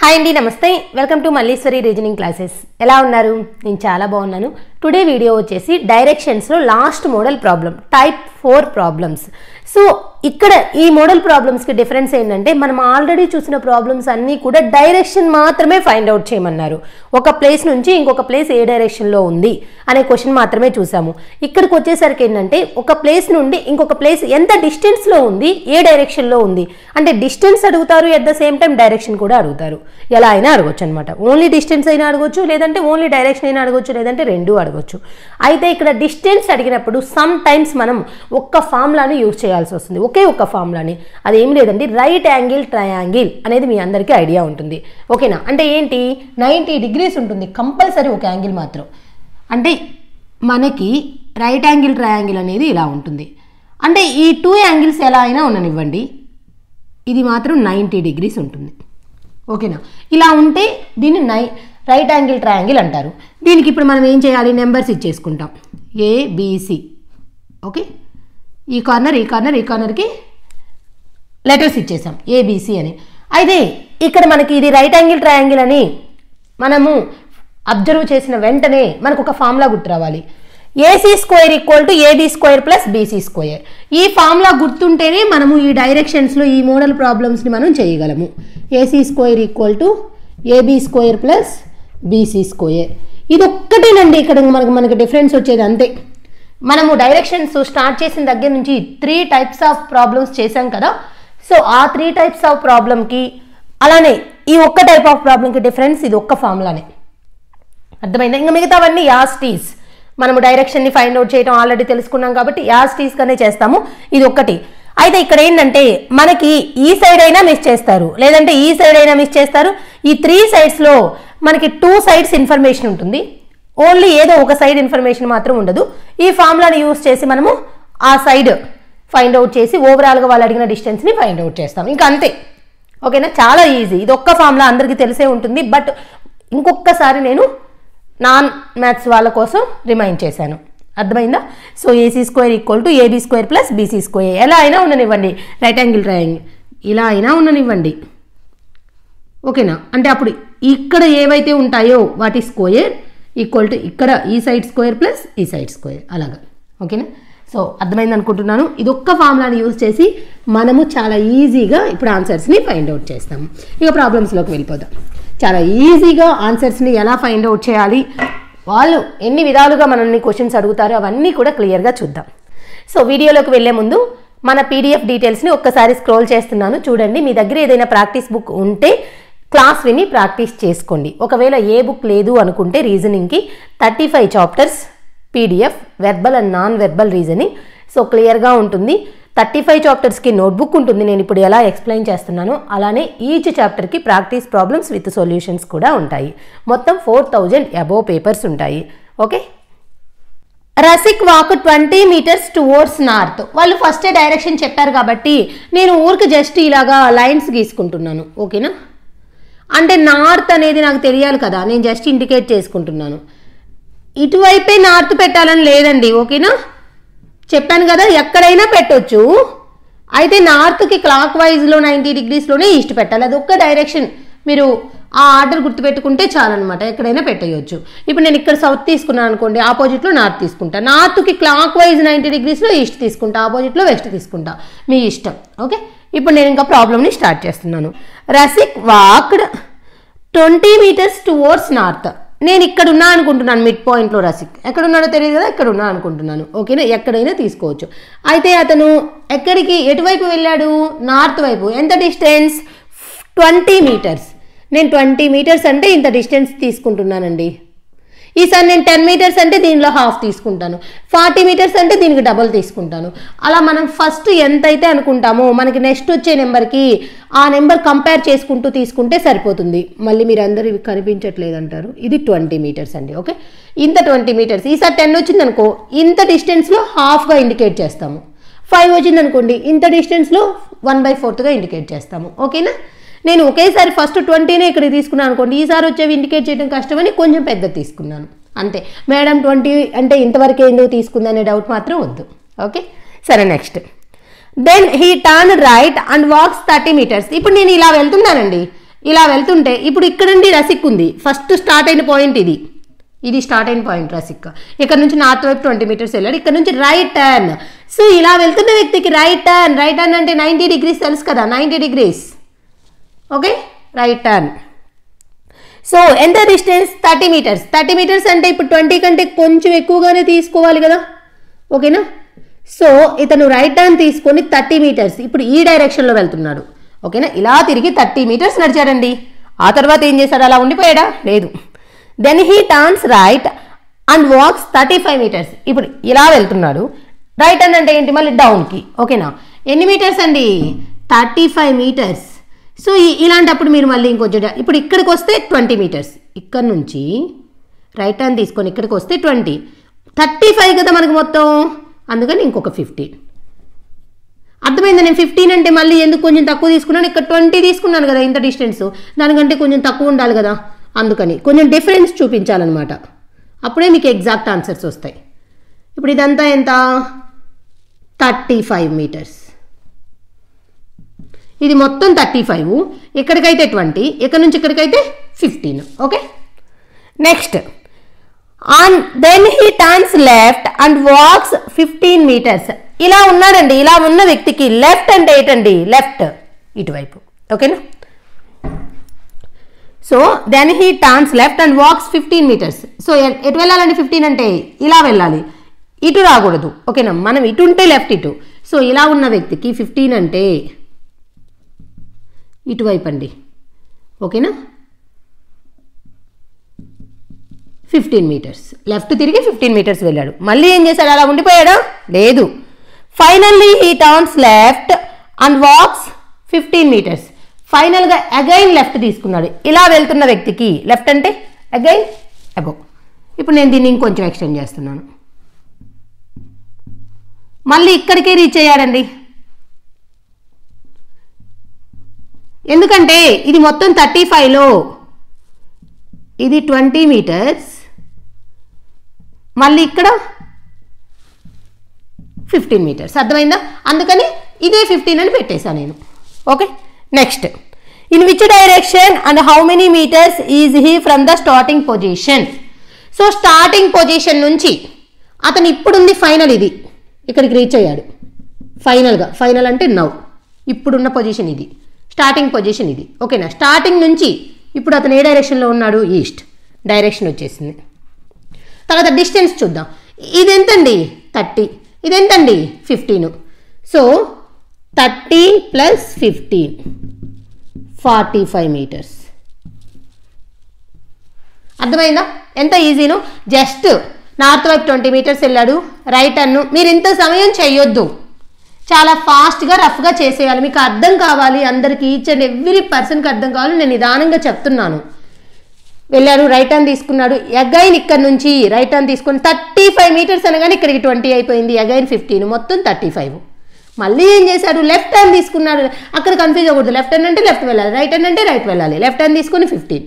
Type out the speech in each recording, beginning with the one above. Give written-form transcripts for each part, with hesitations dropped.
Hi అండి, నమస్తే. Welcome to Malleswari reasoning classes. ఎలా ఉన్నారు? నేను చాలా బాగున్నాను. టుడే వీడియో వచ్చేసి డైరెక్షన్స్లో last model problem, type 4 problems. So ఇక్కడ ఈ మోడల్ ప్రాబ్లమ్స్కి డిఫరెన్స్ ఏంటంటే, మనం ఆల్రెడీ చూసిన ప్రాబ్లమ్స్ అన్నీ కూడా డైరెక్షన్ మాత్రమే ఫైండ్ అవుట్ చేయమన్నారు. ఒక ప్లేస్ నుంచి ఇంకొక ప్లేస్ ఏ డైరెక్షన్లో ఉంది అనే క్వశ్చన్ మాత్రమే చూసాము. ఇక్కడికి వచ్చేసరికి ఏంటంటే, ఒక ప్లేస్ నుండి ఇంకొక ప్లేస్ ఎంత డిస్టెన్స్లో ఉంది, ఏ డైరెక్షన్లో ఉంది అంటే డిస్టెన్స్ అడుగుతారు, at the same time direction కూడా అడుగుతారు. ఎలా అయినా అడగొచ్చు అనమాట. ఓన్లీ డిస్టెన్స్ అయినా అడగొచ్చు, లేదంటే ఓన్లీ డైరెక్షన్ అయినా అడగొచ్చు, లేదంటే రెండు అడగొచ్చు. అయితే ఇక్కడ డిస్టెన్స్ అడిగినప్పుడు సమ్ టైమ్స్ మనం ఒక్క ఫార్ములాని యూజ్ చేయాల్సి వస్తుంది, ఒకే ఒక్క ఫార్ములాని. అదేం లేదండి, రైట్ యాంగిల్ ట్రయాంగిల్ అనేది మీ అందరికీ ఐడియా ఉంటుంది. ఓకేనా? అంటే ఏంటి, 90 degrees ఉంటుంది కంపల్సరీ, ఒక యాంగిల్ మాత్రం. అంటే మనకి రైట్ యాంగిల్ ట్రయాంగిల్ అనేది ఇలా ఉంటుంది. అంటే ఈ 2 యాంగిల్స్ ఎలా అయినా ఉండనివ్వండి, ఇది మాత్రం 90 degrees ఉంటుంది. ఓకేనా? ఇలా ఉంటే దీన్ని రైట్ యాంగిల్ ట్రయాంగిల్ అంటారు. దీనికి ఇప్పుడు మనం ఏం చేయాలి, నెంబర్స్ ఇచ్చేసుకుంటాం. ఏబిసి. ఓకే, ఈ కార్నర్ ఈ కార్నర్ ఈ కార్నర్కి లెటర్స్ ఇచ్చేసాం ఏబిసి అని. అయితే ఇక్కడ మనకి ఇది రైట్ యాంగిల్ ట్రయాంగిల్ అని మనము అబ్జర్వ్ చేసిన వెంటనే మనకు ఒక ఫార్ములా గుర్తు రావాలి. AC square equal to AB square plus BC square. ఈ ఫార్ములా గుర్తుంటేనే మనము ఈ డైరెక్షన్స్లో ఈ మోడల్ ప్రాబ్లమ్స్ని మనం చేయగలము. AC square equal to AB square plus BC square. ఇది ఒక్కటేనండి ఇక్కడ మనకి డిఫరెన్స్ వచ్చేది, అంతే. మనము డైరెక్షన్స్ స్టార్ట్ చేసిన దగ్గర నుంచి 3 types ఆఫ్ ప్రాబ్లమ్స్ చేసాం కదా. సో ఆ 3 types ఆఫ్ ప్రాబ్లంకి, అలానే ఈ ఒక్క టైప్ ఆఫ్ ప్రాబ్లంకి డిఫరెన్స్ ఇది ఒక్క ఫార్ములానే. అర్థమైందా? ఇంకా మిగతావన్నీ యాస్టీస్. మనము డైరెక్షన్ని ఫైండ్ అవుట్ చేయడం ఆల్రెడీ తెలుసుకున్నాం కాబట్టి యాస్టీస్గానే చేస్తాము. ఇది ఒక్కటి. అయితే ఇక్కడ ఏంటంటే, మనకి ఈ సైడ్ అయినా మిస్ చేస్తారు, లేదంటే ఈ సైడ్ అయినా మిస్ చేస్తారు. ఈ 3 sides మనకి 2 sides ఇన్ఫర్మేషన్ ఉంటుంది, ఓన్లీ ఏదో ఒక సైడ్ ఇన్ఫర్మేషన్ మాత్రం ఉండదు. ఈ ఫార్ములాని యూజ్ చేసి మనము ఆ సైడ్ ఫైండ్ అవుట్ చేసి ఓవరాల్గా వాళ్ళు అడిగిన డిస్టెన్స్ని ఫైండ్ అవుట్ చేస్తాం. ఇంకా అంతే. ఓకేనా? చాలా ఈజీ. ఇది ఒక్క ఫార్ములా అందరికీ తెలిసే ఉంటుంది, బట్ ఇంకొకసారి నేను నాన్ మ్యాథ్స్ వాళ్ళ కోసం రిమైండ్ చేశాను. అర్థమైందా? So AC square equal to AB square plus BC square. ఎలా అయినా ఉండనివ్వండి, రైట్ యాంగిల్ ట్రయాంగిల్ ఇలా అయినా ఉండనివ్వండి. ఓకేనా? అంటే అప్పుడు ఇక్కడ ఏవైతే ఉంటాయో వాటి స్క్వేర్ ఈక్వల్ టు ఇక్కడ ఈ సైడ్ స్క్వేర్ ప్లస్ ఈ సైడ్ స్క్వేర్, అలాగా. ఓకేనా? సో అర్థమైంది అనుకుంటున్నాను. ఇది ఒక్క ఫార్ములాని యూజ్ చేసి మనము చాలా ఈజీగా ఇప్పుడు ఆన్సర్స్ని ఫైండ్ అవుట్ చేస్తాము. ఇక ప్రాబ్లమ్స్లోకి వెళ్ళిపోదాం. చాలా ఈజీగా ఆన్సర్స్ని ఎలా ఫైండ్ అవుట్ చేయాలి, వాళ్ళు ఎన్ని విధాలుగా మనల్ని క్వశ్చన్స్ అడుగుతారో అవన్నీ కూడా క్లియర్గా చూద్దాం. సో వీడియోలోకి వెళ్ళే ముందు మన పీడిఎఫ్ డీటెయిల్స్ని ఒక్కసారి స్క్రోల్ చేస్తున్నాను, చూడండి. మీ దగ్గర ఏదైనా ప్రాక్టీస్ బుక్ ఉంటే క్లాస్ విని ప్రాక్టీస్ చేసుకోండి. ఒకవేళ ఏ బుక్ లేదు అనుకుంటే రీజనింగ్కి 35 chapters PDF, verbal and non verbal reasoning. So క్లియర్గా ఉంటుంది. 35 chaptersకి నోట్బుక్ ఉంటుంది. నేను ఇప్పుడు ఎలా ఎక్స్ప్లెయిన్ చేస్తున్నానో అలానే ఈచ్ చాప్టర్కి ప్రాక్టీస్ ప్రాబ్లమ్స్ విత్ సొల్యూషన్స్ కూడా ఉంటాయి. మొత్తం 4000 above పేపర్స్ ఉంటాయి. Okay. Rasik walk 20 meters towards north. వాళ్ళు ఫస్టే డైరెక్షన్ చెప్పారు కాబట్టి నేను ఊరికి జస్ట్ ఇలాగా లైన్స్ గీసుకుంటున్నాను. ఓకేనా? అంటే నార్త్ అనేది నాకు తెలియాలి కదా, నేను జస్ట్ ఇండికేట్ చేసుకుంటున్నాను. ఇటువైపే నార్త్ పెట్టాలని లేదండి. ఓకేనా? చెప్పాను కదా, ఎక్కడైనా పెట్టొచ్చు. అయితే నార్త్కి క్లాక్ వైజ్లో 90 degreesలోనే ఈస్ట్ పెట్టాలి. అది ఒక్క డైరెక్షన్. మీరు ఆ ఆర్డర్ గుర్తుపెట్టుకుంటే చాలన్నమాట, ఎక్కడైనా పెట్టేయచ్చు. ఇప్పుడు నేను ఇక్కడ సౌత్ తీసుకున్నాను అనుకోండి, ఆపోజిట్లో నార్త్ తీసుకుంటా. నార్త్కి క్లాక్ వైజ్ 90 degreesలో ఈస్ట్ తీసుకుంటా, ఆపోజిట్లో వెస్ట్ తీసుకుంటా, మీ ఇష్టం. ఓకే. ఇప్పుడు నేను ఇంకా ప్రాబ్లమ్ని స్టార్ట్ చేస్తున్నాను. Rasik walked 20 meters towards north. నేను ఇక్కడ ఉన్నా అనుకుంటున్నాను, మిడ్ పాయింట్లో. రసిక్ ఎక్కడున్నాడో తెలియదు కదా, ఇక్కడ ఉన్నా అనుకుంటున్నాను. ఓకేనా? ఎక్కడైనా తీసుకోవచ్చు. అయితే అతను ఎటువైపు వెళ్ళాడు? నార్త్ వైపు. ఎంత డిస్టెన్స్? 20 meters. నేను 20 meters అంటే ఇంత డిస్టెన్స్ తీసుకుంటున్నానండి. ఈసారి నేను 10 meters అంటే దీనిలో హాఫ్ తీసుకుంటాను, 40 meters అంటే దీనికి డబుల్ తీసుకుంటాను. అలా మనం ఫస్ట్ ఎంతైతే అనుకుంటామో మనకి నెక్స్ట్ వచ్చే నెంబర్కి ఆ నెంబర్ కంపేర్ చేసుకుంటూ తీసుకుంటే సరిపోతుంది. మళ్ళీ మీరు అందరూ ఇవి కనిపించట్లేదు అంటారు. ఇది 20 meters అండి. ఓకే. ఇంత 20 meters. ఈసారి 10 వచ్చింది అనుకో, ఇంత డిస్టెన్స్లో హాఫ్గా ఇండికేట్ చేస్తాము. 5 వచ్చింది అనుకోండి, ఇంత డిస్టెన్స్లో 1/4గా ఇండికేట్ చేస్తాము. ఓకేనా? నేను ఒకేసారి ఫస్ట్ 20నే ఇక్కడ తీసుకున్నాను అనుకోండి, ఈసారి వచ్చేవి ఇండికేట్ చేయడం కష్టమని కొంచెం పెద్ద తీసుకున్నాను, అంతే. మేడం 20 అంటే ఇంతవరకే ఎందుకు తీసుకుందనే డౌట్ మాత్రం వద్దు. ఓకే. సరే, next. Then he turn right and walks 30 meters. ఇప్పుడు నేను ఇలా వెళ్తున్నానండి, ఇలా వెళ్తుంటే ఇప్పుడు ఇక్కడ నుండి రసిక్ ఉంది, ఫస్ట్ స్టార్ట్ అయిన పాయింట్ ఇది స్టార్ట్ అయిన పాయింట్ రసిక్. ఇక్కడ నుంచి నార్త్ వైపు 20 మీటర్స్ వెళ్ళాడు, ఇక్కడ నుంచి రైట్ టర్న్. సో ఇలా వెళ్తున్న వ్యక్తికి రైట్ టర్న్ అంటే 90 డిగ్రీస్ తెలుసు కదా, 90 degrees. Okay, right turn. So ఎంత డిస్టెన్స్? 30 మీటర్స్. 30 మీటర్స్ అంటే ఇప్పుడు 20 కంటే కొంచెం ఎక్కువగానే తీసుకోవాలి కదా, ఓకేనా. సో ఇతను రైట్ టర్న్ తీసుకొని 30 మీటర్స్ ఇప్పుడు ఈ డైరెక్షన్లో వెళ్తున్నాడు, ఓకేనా. ఇలా తిరిగి 30 మీటర్స్ నడిచాడండి. ఆ తర్వాత ఏం చేశాడు? అలా ఉండిపోయాడా? లేదు. Then he turns right and walks 35 meters. ఇప్పుడు ఇలా వెళ్తున్నాడు, రైట్ టర్న్ అంటే ఏంటి? మళ్ళీ డౌన్కి, ఓకేనా. ఎన్ని మీటర్స్ అండి? 35 మీటర్స్. సో ఇలాంటప్పుడు మీరు మళ్ళీ ఇంకొంచెం ఇప్పుడు ఇక్కడికి వస్తే 20 మీటర్స్, ఇక్కడ నుంచి రైట్ టర్న్ తీసుకొని ఇక్కడికి వస్తే 20, 35 కదా మనకు మొత్తం, అందుకని ఇంకొక 15. అర్థమైందా? నేను 15 అంటే మళ్ళీ ఎందుకు కొంచెం తక్కువ తీసుకున్నాను, ఇక్కడ 20 తీసుకున్నాను కదా ఇంత డిస్టెన్స్, దానికంటే కొంచెం తక్కువ ఉండాలి కదా, అందుకని కొంచెం డిఫరెన్స్ చూపించాలన్నమాట, అప్పుడే మీకు ఎగ్జాక్ట్ ఆన్సర్స్ వస్తాయి. ఇప్పుడు ఇదంతా ఎంత? 35 మీటర్స్. ఇది మొత్తం 35, ఇక్కడికైతే 20, ఇక్కడ నుంచి ఇక్కడికైతే 15. Okay, next. Then he turns left and walks 15 meters. ఇలా ఉన్నాడండి, ఇలా ఉన్న వ్యక్తికి లెఫ్ట్ అంటే ఏంటండి? లెఫ్ట్ ఇటువైపు, ఓకేనా. So then he turns left and walks 15 meters. So ఎటు వెళ్ళాలండి? 15 అంటే ఇలా వెళ్ళాలి, ఇటు రాకూడదు, ఓకేనా. మనం ఇటు ఉంటే లెఫ్ట్ ఇటు. సో ఇలా ఉన్న వ్యక్తికి 15 అంటే ఇటువైపు అండి, ఓకేనా. 15 మీటర్స్ లెఫ్ట్ తిరిగి 15 మీటర్స్ వెళ్ళాడు. మళ్ళీ ఏం చేశాడు? అలా ఉండిపోయాడా? లేదు. Finally he turns left and walks 15 meters. ఫైనల్గా అగైన్ లెఫ్ట్ తీసుకున్నాడు. ఇలా వెళ్తున్న వ్యక్తికి లెఫ్ట్ అంటే అగైన్ అబోవ్. ఇప్పుడు నేను దీన్ని ఇంకొంచెం ఎక్స్టెండ్ చేస్తున్నాను, మళ్ళీ ఇక్కడికే రీచ్ అయ్యాడండి. ఎందుకంటే ఇది మొత్తం 35లో ఇది 20 మీటర్స్, మళ్ళీ ఇక్కడ 15 మీటర్స్. అర్థమైందా? అందుకని ఇదే 15 అని పెట్టేశాను నేను. Okay, next. In which direction and how many meters is he from the starting position? So starting position నుంచి అతను ఇప్పుడుంది ఫైనల్, ఇది ఇక్కడికి రీచ్ అయ్యాడు ఫైనల్గా. ఫైనల్ అంటే నౌ, ఇప్పుడున్న పొజిషన్ ఇది, స్టార్టింగ్ పొజిషన్ ఇది, ఓకేనా. స్టార్టింగ్ నుంచి ఇప్పుడు అతను ఏ డైరెక్షన్లో ఉన్నాడు? ఈస్ట్ డైరెక్షన్ వచ్చేసింది. తర్వాత డిస్టెన్స్ చూద్దాం. ఇది ఎంతండి? 30. ఇది ఎంతండి? 15. So 30 + 15 45 meters. అర్థమైందా? ఎంత ఈజీను. జస్ట్ నార్త్ వైపు 20 మీటర్స్ వెళ్ళాడు, రైట్ టర్న్. మీరు ఇంత సమయం చేయొద్దు, చాలా ఫాస్ట్గా రఫ్గా చేసేయాలి. మీకు అర్థం కావాలి, అందరికీ ఈచ్ అండ్ ఎవ్రీ పర్సన్కి అర్థం కావాలి. నేను నిదానంగా చెప్తున్నాను. వెళ్ళాడు, రైట్ టర్న్ తీసుకున్నాడు, అగైన్ ఇక్కడ నుంచి రైట్ టర్న్ తీసుకొని 35 మీటర్స్ అనగానే ఇక్కడికి 20 అయిపోయింది, అగైన్ 15, మొత్తం 35. మళ్ళీ ఏం చేశాడు? లెఫ్ట్ టర్న్ తీసుకున్నాడు. అక్కడ కన్ఫ్యూజ్ అవ్వకూడదు, లెఫ్ట్ టర్న్ అంటే లెఫ్ట్ వెళ్ళాలి, రైట్ టర్న్ అంటే రైట్ వెళ్ళాలి. లెఫ్ట్ టర్న్ తీసుకొని 15,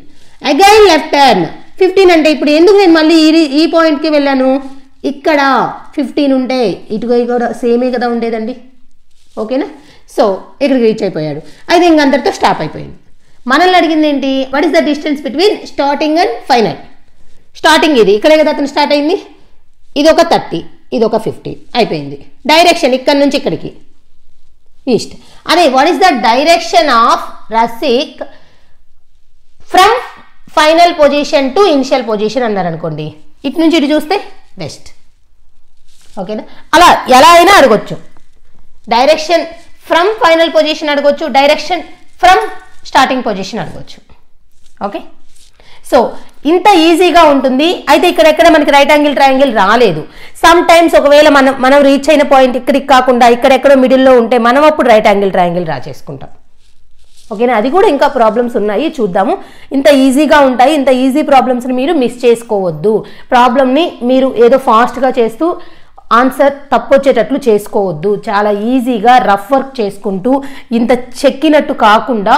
అగైన్ లెఫ్ట్ టర్న్ 15. అంటే ఇప్పుడు ఎందుకు నేను మళ్ళీ ఈ పాయింట్కి వెళ్ళాను? ఇక్కడ 15 ఉంటే ఇటుగా కూడా సేమే కదా ఉండేదండి, ఓకేనా. సో ఇక్కడికి రీచ్ అయిపోయాడు. అయితే ఇంక అందరితో స్టాప్ అయిపోయింది. మనల్ని అడిగింది ఏంటి? What is the distance between starting and final? Starting ఇది, ఇక్కడే కదా అతను స్టార్ట్ అయింది, ఇది ఒక 30, ఇది ఒక 15 అయిపోయింది. డైరెక్షన్ ఇక్కడ నుంచి ఇక్కడికి ఈస్ట్. అదే what is the direction of Rasikh from final position to initial position అన్నారు అనుకోండి, ఇటు నుంచి ఇటు చూస్తే వెస్ట్, ఓకేనా. అలా ఎలా అయినా అడగొచ్చు. డైరెక్షన్ ఫ్రమ్ ఫైనల్ పొజిషన్ అడగొచ్చు, డైరెక్షన్ ఫ్రమ్ స్టార్టింగ్ పొజిషన్ అడగొచ్చు, ఓకే. సో ఇంత ఈజీగా ఉంటుంది. అయితే ఇక్కడెక్కడ మనకి రైట్ యాంగిల్ ట్రయాంగిల్ రాలేదు. సమ్ టైమ్స్ ఒకవేళ మనం రీచ్ అయిన పాయింట్ ఇక్కడికి కాకుండా ఇక్కడెక్కడో మిడిల్లో ఉంటే మనం అప్పుడు రైట్ యాంగిల్ ట్రయాంగిల్ డ్రా చేసుకుంటాం, ఓకేనా. అది కూడా ఇంకా ప్రాబ్లమ్స్ ఉన్నాయి, చూద్దాము. ఇంత ఈజీగా ఉంటాయి. ఇంత ఈజీ ప్రాబ్లమ్స్ని మీరు మిస్ చేసుకోవద్దు. ప్రాబ్లమ్ని మీరు ఏదో ఫాస్ట్గా చేస్తూ ఆన్సర్ తప్పొచ్చేటట్లు చేసుకోవద్దు. చాలా ఈజీగా రఫ్ వర్క్ చేసుకుంటూ ఇంత చెక్కినట్టు కాకుండా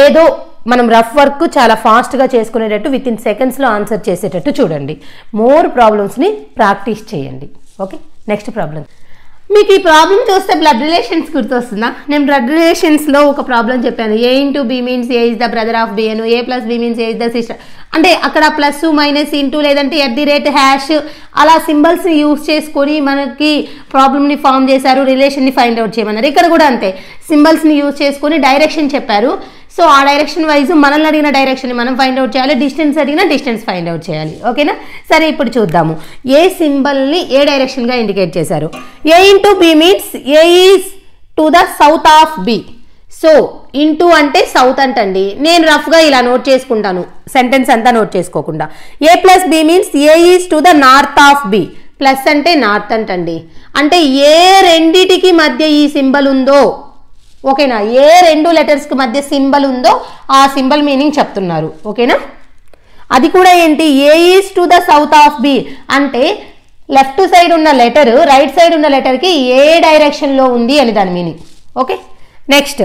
ఏదో మనం రఫ్ వర్క్ చాలా ఫాస్ట్గా చేసుకునేటట్టు విత్ ఇన్ సెకండ్స్లో ఆన్సర్ చేసేటట్టు చూడండి. మోర్ ప్రాబ్లమ్స్ని ప్రాక్టీస్ చేయండి, ఓకే. Next problem. మీకు ఈ ప్రాబ్లం చూస్తే బ్లడ్ రిలేషన్స్ గుర్తొస్తుందా? నేను బ్లడ్ రిలేషన్స్లో ఒక ప్రాబ్లం చెప్పాను. A into B means A is the brother of B అను, A plus B means A is the sister. అంటే అక్కడ ప్లస్ మైనస్ ఇంటూ లేదంటే @ అలా సింబల్స్ని యూజ్ చేసుకొని మనకి ప్రాబ్లమ్ని ఫామ్ చేశారు, రిలేషన్ని ఫైండ్ అవుట్ చేయమన్నారు. ఇక్కడ కూడా అంతే, సింబల్స్ని యూజ్ చేసుకొని డైరెక్షన్ చెప్పారు. సో ఆ డైరెక్షన్ వైజ్ మనల్ని అడిగిన డైరెక్షన్ మనం ఫైండ్ అవుట్ చేయాలి, డిస్టెన్స్ అడిగిన డిస్టెన్స్ ఫైండ్ అవుట్ చేయాలి. ఓకేనా? సరే, ఇప్పుడు చూద్దాము. ఏ సింబల్ని ఏ డైరెక్షన్గా ఇండికేట్ చేశారు. A into B means A is to the south of B. So into అంటే సౌత్ అంటండి. నేను రఫ్గా ఇలా నోట్ చేసుకుంటాను, సెంటెన్స్ అంతా నోట్ చేసుకోకుండా. A plus B means A is to the north of B. Plus అంటే నార్త్ అంటండి. అంటే ఏ రెండిటికి మధ్య ఈ సింబల్ ఉందో, ఓకేనా, ఏ రెండు లెటర్స్కి మధ్య సింబల్ ఉందో ఆ సింబల్ మీనింగ్ చెప్తున్నారు. ఓకేనా? అది కూడా ఏంటి, A is to the south of B అంటే లెఫ్ట్ సైడ్ ఉన్న లెటర్ రైట్ సైడ్ ఉన్న లెటర్కి ఏ డైరెక్షన్లో ఉంది అని దాని meaning. Okay, next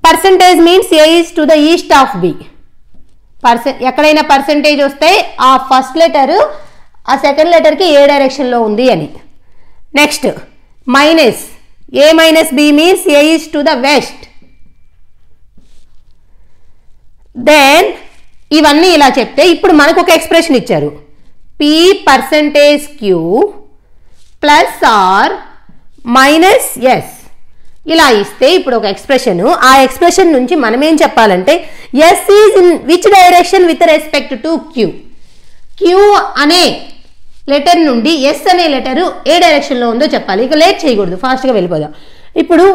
percentage means A is to the east of B. ఎక్కడైనా పర్సంటేజ్ వస్తే ఆ ఫస్ట్ లెటర్ ఆ సెకండ్ లెటర్కి ఏ డైరెక్షన్లో ఉంది అని. Next minus, A minus B means A is to the west. Then ఇవన్నీ ఇలా చెప్తే ఇప్పుడు మనకు ఒక ఎక్స్ప్రెషన్ ఇచ్చారు, P percentage Q plus R minus S. ఇలా ఇస్తే ఇప్పుడు ఒక ఎక్స్ప్రెషన్, ఆ ఎక్స్ప్రెషన్ నుంచి మనం ఏం చెప్పాలంటే S is in which direction with respect to Q. Q అనే లెటర్ నుండి ఎస్ అనే లెటరు ఏ డైరెక్షన్లో ఉందో చెప్పాలి. ఇక లేట్ చేయకూడదు, ఫాస్ట్గా వెళ్ళిపోదాం. ఇప్పుడు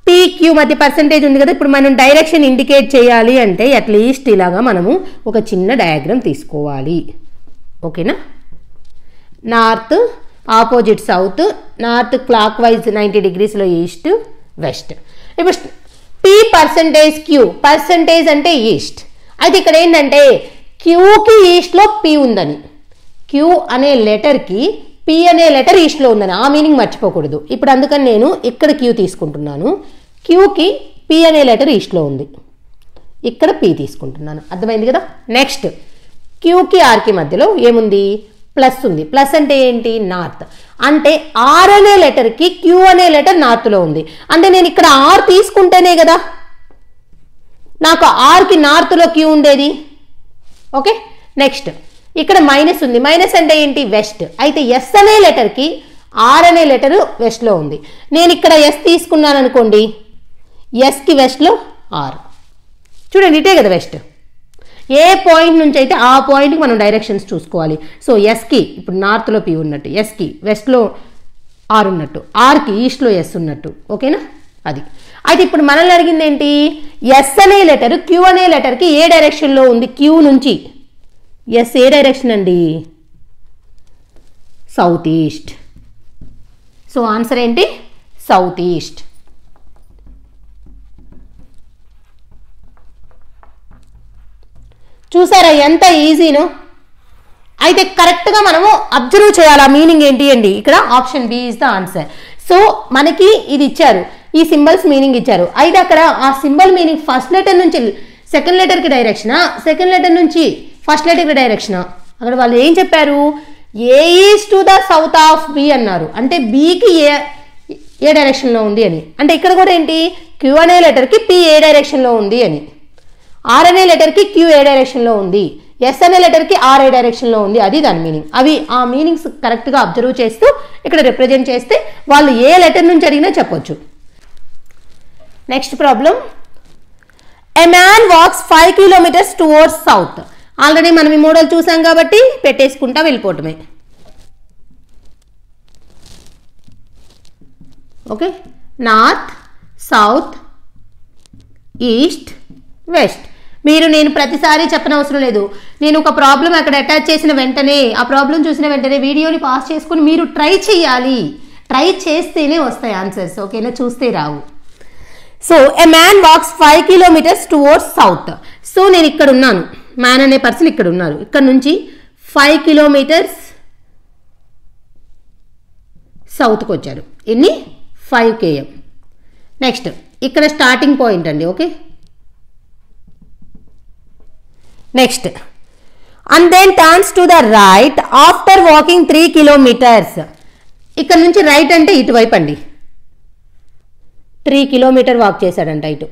పీ క్యూ మధ్య పర్సంటేజ్ ఉంది కదా, ఇప్పుడు మనం డైరెక్షన్ ఇండికేట్ చేయాలి అంటే అట్లీస్ట్ ఇలాగా మనము ఒక చిన్న డయాగ్రామ్ తీసుకోవాలి. ఓకేనా? North opposite south, north clock wise 90 degreesలో ఈస్ట్, వెస్ట్. ఇప్పుడు పీ పర్సంటేజ్ క్యూ, పర్సంటేజ్ అంటే ఈస్ట్. అయితే ఇక్కడ ఏంటంటే క్యూకి ఈస్ట్లో పీ ఉందని, క్యూ అనే లెటర్కి పి అనే లెటర్ ఈస్ట్లో ఉందని, ఆ మీనింగ్ మర్చిపోకూడదు. ఇప్పుడు అందుకని నేను ఇక్కడ క్యూ తీసుకుంటున్నాను, క్యూకి పి అనే లెటర్ ఈస్ట్లో ఉంది, ఇక్కడ పి తీసుకుంటున్నాను. అర్థమైంది కదా? నెక్స్ట్ క్యూకి ఆర్కి మధ్యలో ఏముంది, ప్లస్ ఉంది. ప్లస్ అంటే ఏంటి, నార్త్. అంటే ఆర్ అనే లెటర్కి క్యూ అనే లెటర్ నార్త్లో ఉంది. అంటే నేను ఇక్కడ ఆర్ తీసుకుంటేనే కదా నాకు ఆర్కి నార్త్లో క్యూ ఉండేది. ఓకే, నెక్స్ట్ ఇక్కడ మైనస్ ఉంది. మైనస్ అంటే ఏంటి, వెస్ట్. అయితే ఎస్ అనే లెటర్కి ఆర్ అనే లెటరు వెస్ట్లో ఉంది. నేను ఇక్కడ ఎస్ తీసుకున్నాను అనుకోండి, ఎస్కి వెస్ట్లో ఆర్. చూడండి, ఇటే కదా వెస్ట్. ఏ పాయింట్ నుంచి అయితే ఆ పాయింట్కి మనం డైరెక్షన్స్ చూసుకోవాలి. సో ఎస్కి ఇప్పుడు నార్త్లో పి ఉన్నట్టు, ఎస్కి వెస్ట్లో ఆర్ ఉన్నట్టు, ఆర్కి ఈస్ట్లో ఎస్ ఉన్నట్టు. ఓకేనా? అది. అయితే ఇప్పుడు మనల్ని అడిగింది ఏంటి, ఎస్ అనే లెటర్ క్యూ అనే లెటర్కి ఏ డైరెక్షన్లో ఉంది, క్యూ నుంచి. ఎస్ ఏ డైరెక్షన్ అండి, సౌత్ ఈస్ట్. సో ఆన్సర్ ఏంటి, సౌత్ ఈస్ట్. చూసారా ఎంత ఈజీను? అయితే కరెక్ట్గా మనము అబ్జర్వ్ చేయాలి ఆ మీనింగ్ ఏంటి అండి. ఇక్కడ option B is the answer. So మనకి ఇది ఇచ్చారు, ఈ సింబల్స్ మీనింగ్ ఇచ్చారు. అయితే అక్కడ ఆ సింబల్ మీనింగ్ ఫస్ట్ లెటర్ నుంచి సెకండ్ లెటర్కి డైరెక్షనా, సెకండ్ లెటర్ నుంచి ఫస్ట్ లెటర్కి డైరెక్షనా? అక్కడ వాళ్ళు ఏం చెప్పారు, A is to the south of B అన్నారు. అంటే బికి ఏ డైరెక్షన్లో ఉంది అని. అంటే ఇక్కడ కూడా ఏంటి, క్యూ అనే లెటర్కి పి ఏ డైరెక్షన్లో ఉంది అని, ఆర్ అనే లెటర్కి క్యూ ఏ డైరెక్షన్లో ఉంది, ఎస్ అనే లెటర్కి ఆర్ ఏ డైరెక్షన్లో ఉంది. అది దాని మీనింగ్. అవి ఆ మీనింగ్స్ కరెక్ట్గా అబ్జర్వ్ చేస్తూ ఇక్కడ రిప్రజెంట్ చేస్తే వాళ్ళు ఏ లెటర్ నుంచి అడిగినా చెప్పొచ్చు. Next problem, a man walks 5 kilometers towards south. Already మనం ఈ మోడల్ చూసాం కాబట్టి పెట్టేసుకుంటా వెళ్ళిపోవటమే. Okay, north, south, east, west. మీరు నేను ప్రతిసారి చెప్పనవసరం లేదు. నేను ఒక ప్రాబ్లం అక్కడ అటాచ్ చేసిన వెంటనే, ఆ ప్రాబ్లం చూసిన వెంటనే వీడియోని పాస్ చేసుకుని మీరు ట్రై చేయాలి. ట్రై చేస్తేనే వస్తాయి ఆన్సర్స్. ఓకేనా, చూస్తే రావు. So a man walks 5 kilometers towards south. So నేను ఇక్కడ ఉన్నాను, మ్యాన్ అనే పర్సన్ ఇక్కడ ఉన్నారు. ఇక్కడ నుంచి 5 kilometers సౌత్కి వచ్చారు. ఎన్ని, 5 km. నెక్స్ట్ ఇక్కడ స్టార్టింగ్ పాయింట్ అండి. Okay, next and then turns to the right after walking 3 kilometers. ఇక్కడ నుంచి రైట్ అంటే ఇటువైపు అండి, 3 కిలోమీటర్ వాక్ చేశాడంట ఇటు.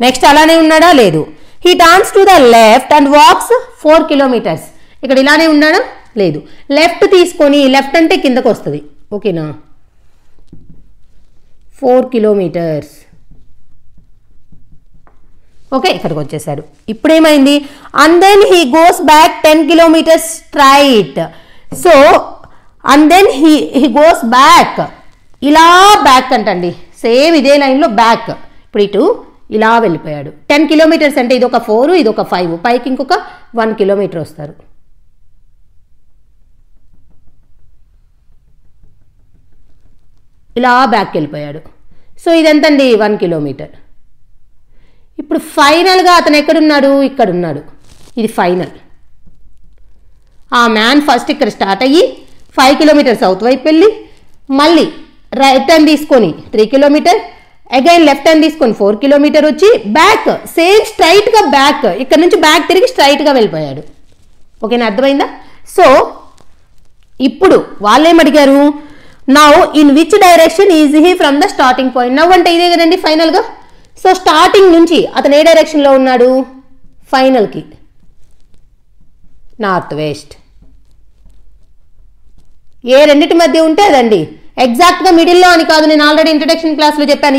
నెక్స్ట్ అలానే ఉన్నాడా? లేదు. He turns to the left and walks 4 kilometers. ఇక్కడ ఇలానే ఉన్నాడా? లేదు. లెఫ్ట్ తీసుకొని, లెఫ్ట్ అంటే కిందకు వస్తుంది, ఓకేనా, 4 కిలోమీటర్స్. ఓకే, ఇక్కడికి వచ్చేసాడు. ఇప్పుడు ఏమైంది? And then he goes back 10 kilometers straight. So and then he goes back, ఇలా బ్యాక్ అంటండి, సేమ్ ఇదే లైన్లో బ్యాక్. ఇప్పుడు ఇటు ఇలా వెళ్ళిపోయాడు. 10 కిలోమీటర్స్ అంటే ఇది ఒక 4, ఇది ఒక 5, పైకి ఇంకొక 1 కిలోమీటర్ వస్తారు. ఇలా బ్యాక్ వెళ్ళిపోయాడు. సో ఇదెంతండి? 1 కిలోమీటర్. ఇప్పుడు ఫైనల్గా అతను ఎక్కడున్నాడు? ఇక్కడ ఉన్నాడు. ఇది ఫైనల్. ఆ మ్యాన్ ఫస్ట్ ఇక్కడ స్టార్ట్ అయ్యి 5 కిలోమీటర్స్ సౌత్ వైపు వెళ్ళి, మళ్ళీ రైట్ టర్న్ తీసుకొని 3 కిలోమీటర్, అగైన్ లెఫ్ట్ టర్న్ తీసుకొని 4 కిలోమీటర్ వచ్చి బ్యాక్, సేమ్ స్ట్రైట్గా బ్యాక్, ఇక్కడ నుంచి బ్యాక్ తిరిగి స్ట్రైట్గా వెళ్ళిపోయాడు. ఓకేనా, అర్థమైందా? సో ఇప్పుడు వాళ్ళేమడిగారు? Now in which direction is he from the starting point. Now అంటే ఇదే కదండి ఫైనల్గా. సో స్టార్టింగ్ నుంచి అతను ఏ డైరెక్షన్లో ఉన్నాడు? ఫైనల్కి నార్త్ వెస్ట్. ఏ రెండింటి మధ్య ఉంటే అదండి, ఎగ్జాక్ట్గా మిడిల్లో అని కాదు, నేను ఆల్రెడీ ఇంట్రడక్షన్ క్లాస్లో చెప్పాను,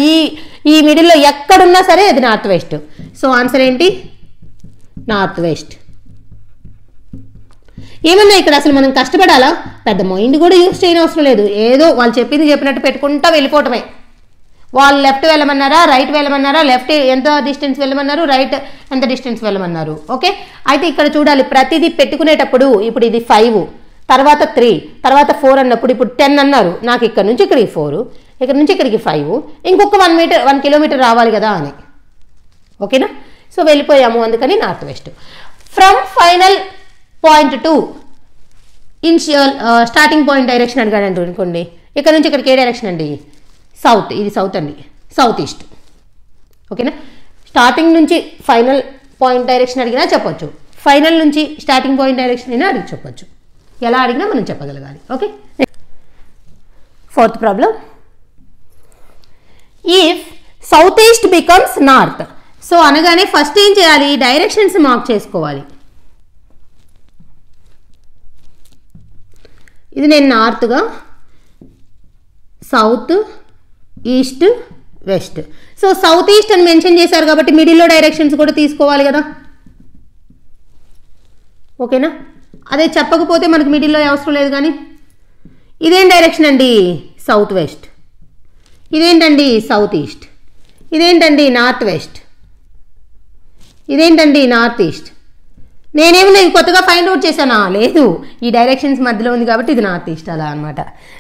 ఈ మిడిల్లో ఎక్కడున్నా సరే అది నార్త్ వెస్ట్. సో ఆన్సర్ ఏంటి? North west. ఏమన్నా ఇక్కడ అసలు మనం కష్టపడాలా? పెద్ద మైండ్ కూడా యూజ్ చేయని అవసరం లేదు. ఏదో వాళ్ళు చెప్పింది చెప్పినట్టు పెట్టుకుంటా వెళ్ళిపోవటమే. వాళ్ళు లెఫ్ట్ వెళ్ళమన్నారా, రైట్ వెళ్ళమన్నారా, లెఫ్ట్ ఎంత డిస్టెన్స్ వెళ్ళమన్నారు, రైట్ ఎంత డిస్టెన్స్ వెళ్ళమన్నారు. ఓకే, అయితే ఇక్కడ చూడాలి ప్రతిదీ పెట్టుకునేటప్పుడు. ఇప్పుడు ఇది 5, తర్వాత 3, తర్వాత 4 అన్నప్పుడు ఇప్పుడు 10 అన్నారు. నాకు ఇక్కడ నుంచి ఇక్కడికి 4, ఇక్కడ నుంచి ఇక్కడికి 5, ఇంకొక 1 కిలోమీటర్ రావాలి కదా అని. ఓకేనా, సో వెళ్ళిపోయాము, అందుకని north west. From final point to initial starting point direction అడిగాడు అనుకోండి, ఇక్కడ నుంచి ఇక్కడికి ఏ డైరెక్షన్ అండి? సౌత్. ఇది సౌత్ అండి, సౌత్ ఈస్ట్. ఓకేనా, స్టార్టింగ్ నుంచి ఫైనల్ పాయింట్ డైరెక్షన్ అడిగినా చెప్పొచ్చు, ఫైనల్ నుంచి స్టార్టింగ్ పాయింట్ డైరెక్షన్ అయినా అడిగి చెప్పొచ్చు. ఎలా అడిగినా మనం చెప్పగలగాలి. Okay, 4th problem. If south east becomes north. So అనగానే ఫస్ట్ ఏం చేయాలి? డైరెక్షన్స్ మార్క్ చేసుకోవాలి. ఇది నేను నార్త్గా, south, east, west. So south east అని మెన్షన్ చేశారు కాబట్టి మిడిల్లో డైరెక్షన్స్ కూడా తీసుకోవాలి కదా. ఓకేనా, అదే చెప్పకపోతే మనకు మిడిల్లో అవసరం లేదు. కానీ ఇదేం డైరెక్షన్ అండి? South west. ఇదేంటండి? South east. ఇదేంటండి? North west. ఇదేంటండి? North east. నేనేమన్నా ఇవి కొత్తగా ఫైండ్ అవుట్ చేశానా? లేదు, ఈ డైరెక్షన్స్ మధ్యలో ఉంది కాబట్టి ఇది నార్త్ ఈస్ట్, అలా అనమాట.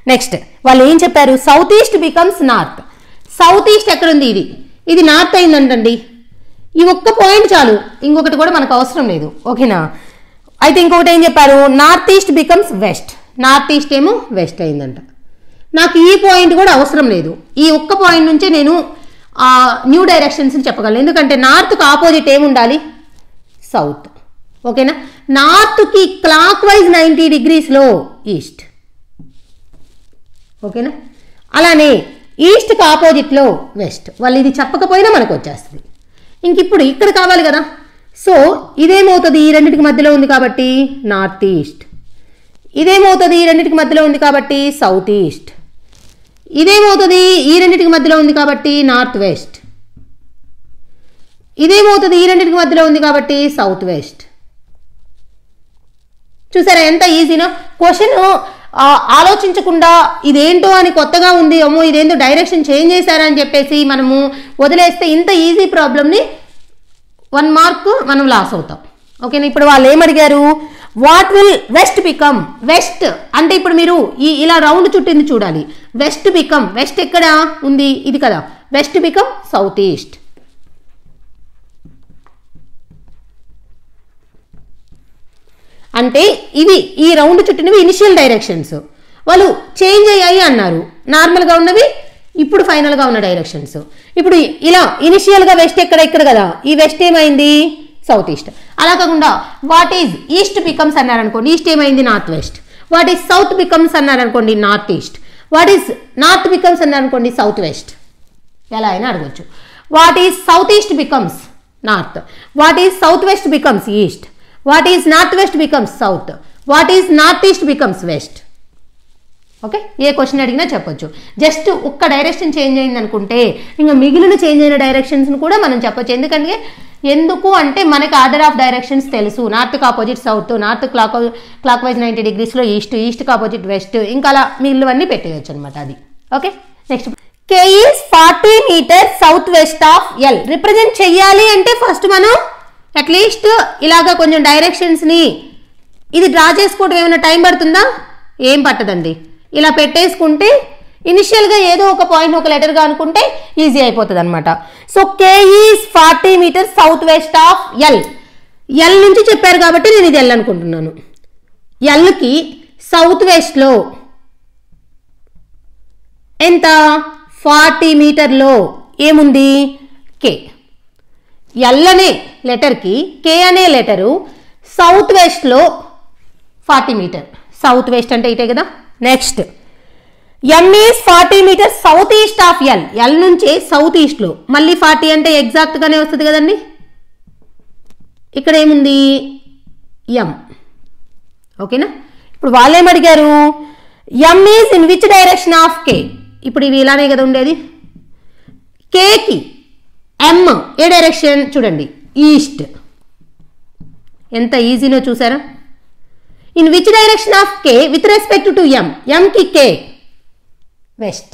నెక్స్ట్ వాళ్ళు ఏం చెప్పారు? South east becomes north. South east ఎక్కడుంది? ఇది నార్త్ అయిందంటండి. ఈ ఒక్క పాయింట్ చాలు, ఇంకొకటి కూడా మనకు అవసరం లేదు. ఓకేనా, అయితే ఇంకొకటి ఏం చెప్పారు? North east becomes west. North east ఏమో వెస్ట్ అయిందంట. నాకు ఈ పాయింట్ కూడా అవసరం లేదు, ఈ ఒక్క పాయింట్ నుంచే నేను న్యూ డైరెక్షన్స్ చెప్పగలను. ఎందుకంటే నార్త్కి ఆపోజిట్ ఏముండాలి? సౌత్. ఓకేనా, నార్త్కి క్లాక్ వైజ్ 90 డిగ్రీస్లో ఈస్ట్. ఓకేనా, అలానే ఈస్ట్కి ఆపోజిట్లో వెస్ట్. వాళ్ళు ఇది చెప్పకపోయినా మనకు వచ్చేస్తుంది. ఇంక ఇప్పుడు ఇక్కడ కావాలి కదా. సో ఇదేమవుతుంది? ఈ రెండింటికి మధ్యలో ఉంది కాబట్టి నార్త్ ఈస్ట్. ఇదేమవుతుంది? ఈ రెండింటికి మధ్యలో ఉంది కాబట్టి సౌత్ ఈస్ట్. ఇదేమవుతుంది? ఈ రెండింటికి మధ్యలో ఉంది కాబట్టి నార్త్ వెస్ట్. ఇదేమవుతుంది? ఈ రెండింటికి మధ్యలో ఉంది కాబట్టి సౌత్ వెస్ట్. చూసారా ఎంత ఈజీనో? క్వశ్చన్ ఆలోచించకుండా ఇదేంటో అని కొత్తగా ఉంది, అమ్మో ఇదేంటో డైరెక్షన్ చేంజ్ చేశారా అని చెప్పేసి మనము వదిలేస్తే ఇంత ఈజీ ప్రాబ్లమ్ని 1 మార్క్ మనం లాస్ అవుతాం. ఓకేనా, ఇప్పుడు వాళ్ళు ఏమడిగారు? What will west become? West అంటే ఇప్పుడు మీరు ఇలా రౌండ్ చుట్టింది చూడాలి. వెస్ట్ బికమ్, వెస్ట్ ఎక్కడ ఉంది? ఇది కదా. West become south east. అంటే ఇవి ఈ రౌండ్ చుట్టినవి ఇనిషియల్ డైరెక్షన్స్. వాళ్ళు చేంజ్ అయ్యాయి అన్నారు, నార్మల్గా ఉన్నవి ఇప్పుడు ఫైనల్గా ఉన్న డైరెక్షన్స్. ఇప్పుడు ఇలా ఇనిషియల్గా వెస్ట్ ఇక్కడ కదా, ఈ వెస్ట్ ఏమైంది? South east. అలా కాకుండా వాట్ ఈజ్ ఈస్ట్ బికమ్స్ అన్నారనుకోండి, ఈస్ట్ ఏమైంది? North west. What is south becomes అన్నారు అనుకోండి north east, what is north becomes అన్నారు అనుకోండి సౌత్ వెస్ట్, ఎలా అయినా అడగచ్చు. What is south east becomes north, what is south west becomes east, what is north west becomes south, what is north east becomes west. Okay, A question అడిగినా చెప్పొచ్చు. Just ఒక్క direction change అయింది అనుకుంటే ఇంకా మిగిలిన చేంజ్ అయిన డైరెక్షన్స్ను కూడా మనం చెప్పొచ్చు. ఎందుకు అంటే మనకి ఆర్డర్ ఆఫ్ డైరెక్షన్స్ తెలుసు. నార్త్కి opposite south, north clock wise 90 degreesలో ఈస్ట్, ఈస్ట్కి ఆపోజిట్ వెస్ట్, ఇంకా అలా మిగిలినవన్నీ పెట్టేయచ్చు అనమాట అది. Okay, next K is 40 meters south west of L. Represent చెయ్యాలి అంటే ఫస్ట్ మనం అట్లీస్ట్ ఇలాగా కొంచెం డైరెక్షన్స్ని ఇది డ్రా చేసుకోవడం ఏమైనా టైం పడుతుందా? ఏం పట్టదండి. ఇలా పెట్టేసుకుంటే ఇనిషియల్గా ఏదో ఒక పాయింట్ ఒక లెటర్గా అనుకుంటే ఈజీ అయిపోతుంది అనమాట. So K is 40 meters south west of L. L నుంచి చెప్పారు కాబట్టి నేను ఇది L అనుకుంటున్నాను. Lకి సౌత్ వెస్ట్లో ఎంత? 40 మీటర్లో ఏముంది? K. L అనే లెటర్కి K అనే లెటరు సౌత్ వెస్ట్లో 40 మీటర్. సౌత్ వెస్ట్ అంటే ఇటే కదా. Next M is 40 meters south east of L. L నుంచి సౌత్ ఈస్ట్లో మళ్ళీ 40 అంటే ఎగ్జాక్ట్గానే వస్తుంది కదండి. ఇక్కడ ఏముంది? M. ఓకేనా? ఇప్పుడు వాళ్ళు ఏమడిగారు? M is in which direction of K. ఇప్పుడు ఇవి ఇలానే కదా ఉండేది. Kకి M ఏ డైరెక్షన్ చూడండి, ఈస్ట్. ఎంత ఈజీనో చూసారా? In which direction of K with respect to M. Mకి K west.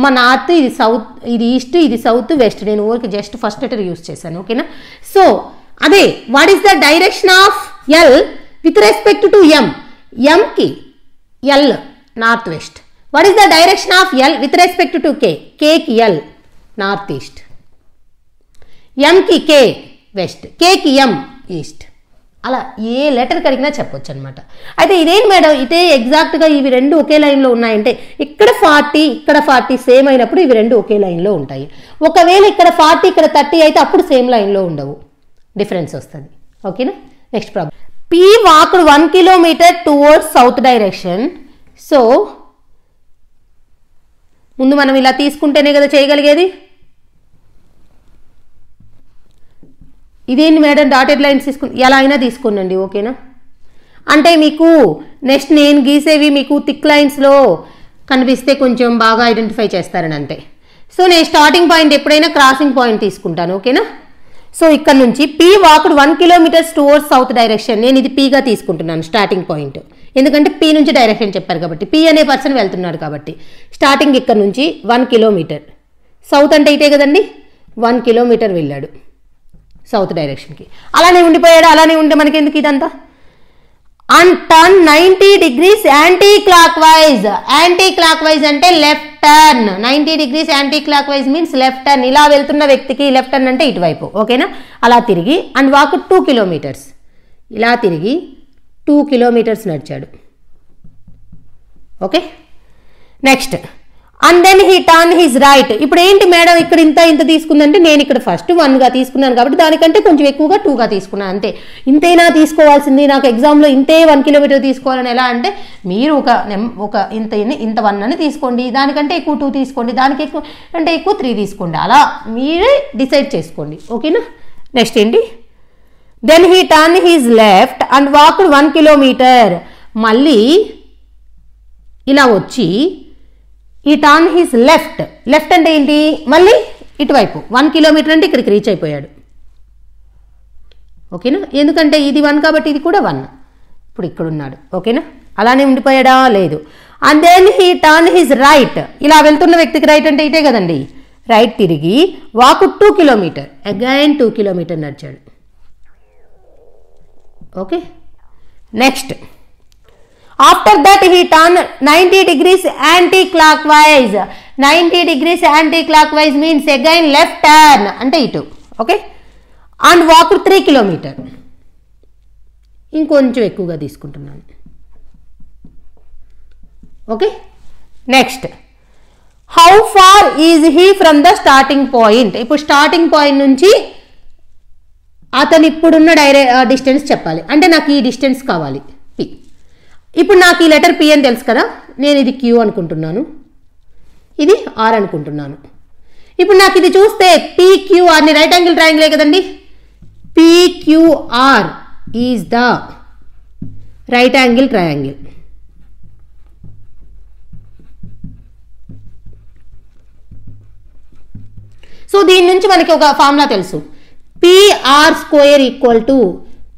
మా నార్త్, ఇది సౌత్, ఇది ఈస్ట్, ఇది సౌత్, వెస్ట్. నేను ఊరికి జస్ట్ ఫస్ట్ లెటర్ యూజ్ చేశాను. ఓకేనా? సో అదే what is the direction of L with respect to M. Mకి L north west. What is the direction of L with respect to K. Kకి L north east, Mకి K west, Kకి M east. అలా ఏ letter కడిగినా చెప్పొచ్చు అనమాట. అయితే ఇదేంటి మేడం ఇదే ఎగ్జాక్ట్గా ఇవి రెండు ఒకే లైన్లో ఉన్నాయంటే ఇక్కడ 40 ఇక్కడ 40 సేమ్ అయినప్పుడు ఇవి రెండు ఒకే లైన్లో ఉంటాయి. ఒకవేళ ఇక్కడ 40 ఇక్కడ 30 అయితే అప్పుడు సేమ్ లైన్లో ఉండవు, డిఫరెన్స్ వస్తుంది. ఓకేనా? Next problem. P walked 1 kilometer towards south direction. So ముందు మనం ఇలా తీసుకుంటేనే కదా చేయగలిగేది. ఇదేంటి మేడం డాటెడ్ లైన్స్ ఎలా అయినా తీసుకోండి. ఓకేనా? అంటే మీకు నెక్స్ట్ నేను గీసేవి మీకు థిక్ లైన్స్లో కనిపిస్తే కొంచెం బాగా ఐడెంటిఫై చేస్తారని అంతే. సో నేను స్టార్టింగ్ పాయింట్ ఎప్పుడైనా క్రాసింగ్ పాయింట్ తీసుకుంటాను. ఓకేనా? సో ఇక్కడ నుంచి P walked 1 kilometer towards south direction. నేను ఇది Pగా తీసుకుంటున్నాను స్టార్టింగ్ పాయింట్, ఎందుకంటే P నుంచి డైరెక్షన్ చెప్పారు కాబట్టి. P అనే పర్సన్ వెళ్తున్నాడు కాబట్టి స్టార్టింగ్ ఇక్కడ నుంచి 1 kilometer. సౌత్ అంటే ఇటే కదండి, 1 kilometer వెళ్ళాడు సౌత్ డైరెక్షన్కి. అలానే ఉండిపోయాడు. అలానే ఉంటే మనకి ఎందుకు ఇదంతా? And turn 90 degrees anticlockwise. Anticlockwise అంటే left turn. 90 degrees anticlockwise means left turn. ఇలా వెళ్తున్న వ్యక్తికి లెఫ్ట్ టర్న్ అంటే ఇటువైపు. ఓకేనా? అలా తిరిగి అండ్ వాక్ 2 kilometers. ఇలా తిరిగి 2 kilometers నడిచాడు. Okay, next and then he turn his right. ఇప్పుడు ఏంటి మేడం ఇక్కడ ఇంత తీసుకుందంటే నేను ఇక్కడ ఫస్ట్ 1గా తీసుకున్నాను కాబట్టి దానికంటే కొంచెం ఎక్కువగా 2గా తీసుకున్నాను అంతే. ఇంతైనా తీసుకోవాల్సింది, నాకు ఎగ్జామ్లో ఇంతే 1 kilometer తీసుకోవాలని ఎలా అంటే మీరు ఒక ఇంత 1 అని తీసుకోండి, దానికంటే ఎక్కువ 2 తీసుకోండి, దానికి ఎక్కువ అంటే ఎక్కువ 3 తీసుకోండి, అలా మీరే డిసైడ్ చేసుకోండి. ఓకేనా? నెక్స్ట్ ఏంటి? Then he turn his left and walked 1 kilometer. మళ్ళీ ఇలా వచ్చి ఈ టర్న్ హిజ్ లెఫ్ట్. లెఫ్ట్ అంటే ఏంటి? మళ్ళీ ఇటువైపు 1 kilometer అంటే ఇక్కడికి రీచ్ అయిపోయాడు. ఓకేనా? ఎందుకంటే ఇది 1 కాబట్టి ఇది కూడా 1. ఇప్పుడు ఇక్కడ ఉన్నాడు. ఓకేనా? అలానే ఉండిపోయాడా? లేదు. And then he turn his right. ఇలా వెళ్తున్న వ్యక్తికి రైట్ అంటే ఇటే కదండి. రైట్ తిరిగి వాక్ 2 kilometer. అగైన్ 2 kilometer నడిచాడు. Okay, next after that he turn 90 degrees anti clock wise. 90 degrees anticlockwise means again left turn అంటే ఇటు. Okay, and walk 3 kilometer. ఇంకొంచెం ఎక్కువగా తీసుకుంటున్నాను. Okay, next how far is he from the starting point. ఇప్పుడు starting point నుంచి అతను ఇప్పుడున్న distance చెప్పాలి. అంటే నాకు ఈ డిస్టెన్స్ కావాలి P. ఇప్పుడు నాకు ఈ లెటర్ పి అని తెలుసు కదా, నేను ఇది క్యూ అనుకుంటున్నాను, ఇది ఆర్ అనుకుంటున్నాను. ఇప్పుడు నాకు ఇది చూస్తే పిక్యూఆర్ని రైట్ యాంగిల్ ట్రయాంగిలే కదండి, PQR is the right angle triangle. So దీని నుంచి మనకి ఒక ఫార్ములా తెలుసు, PR square equal to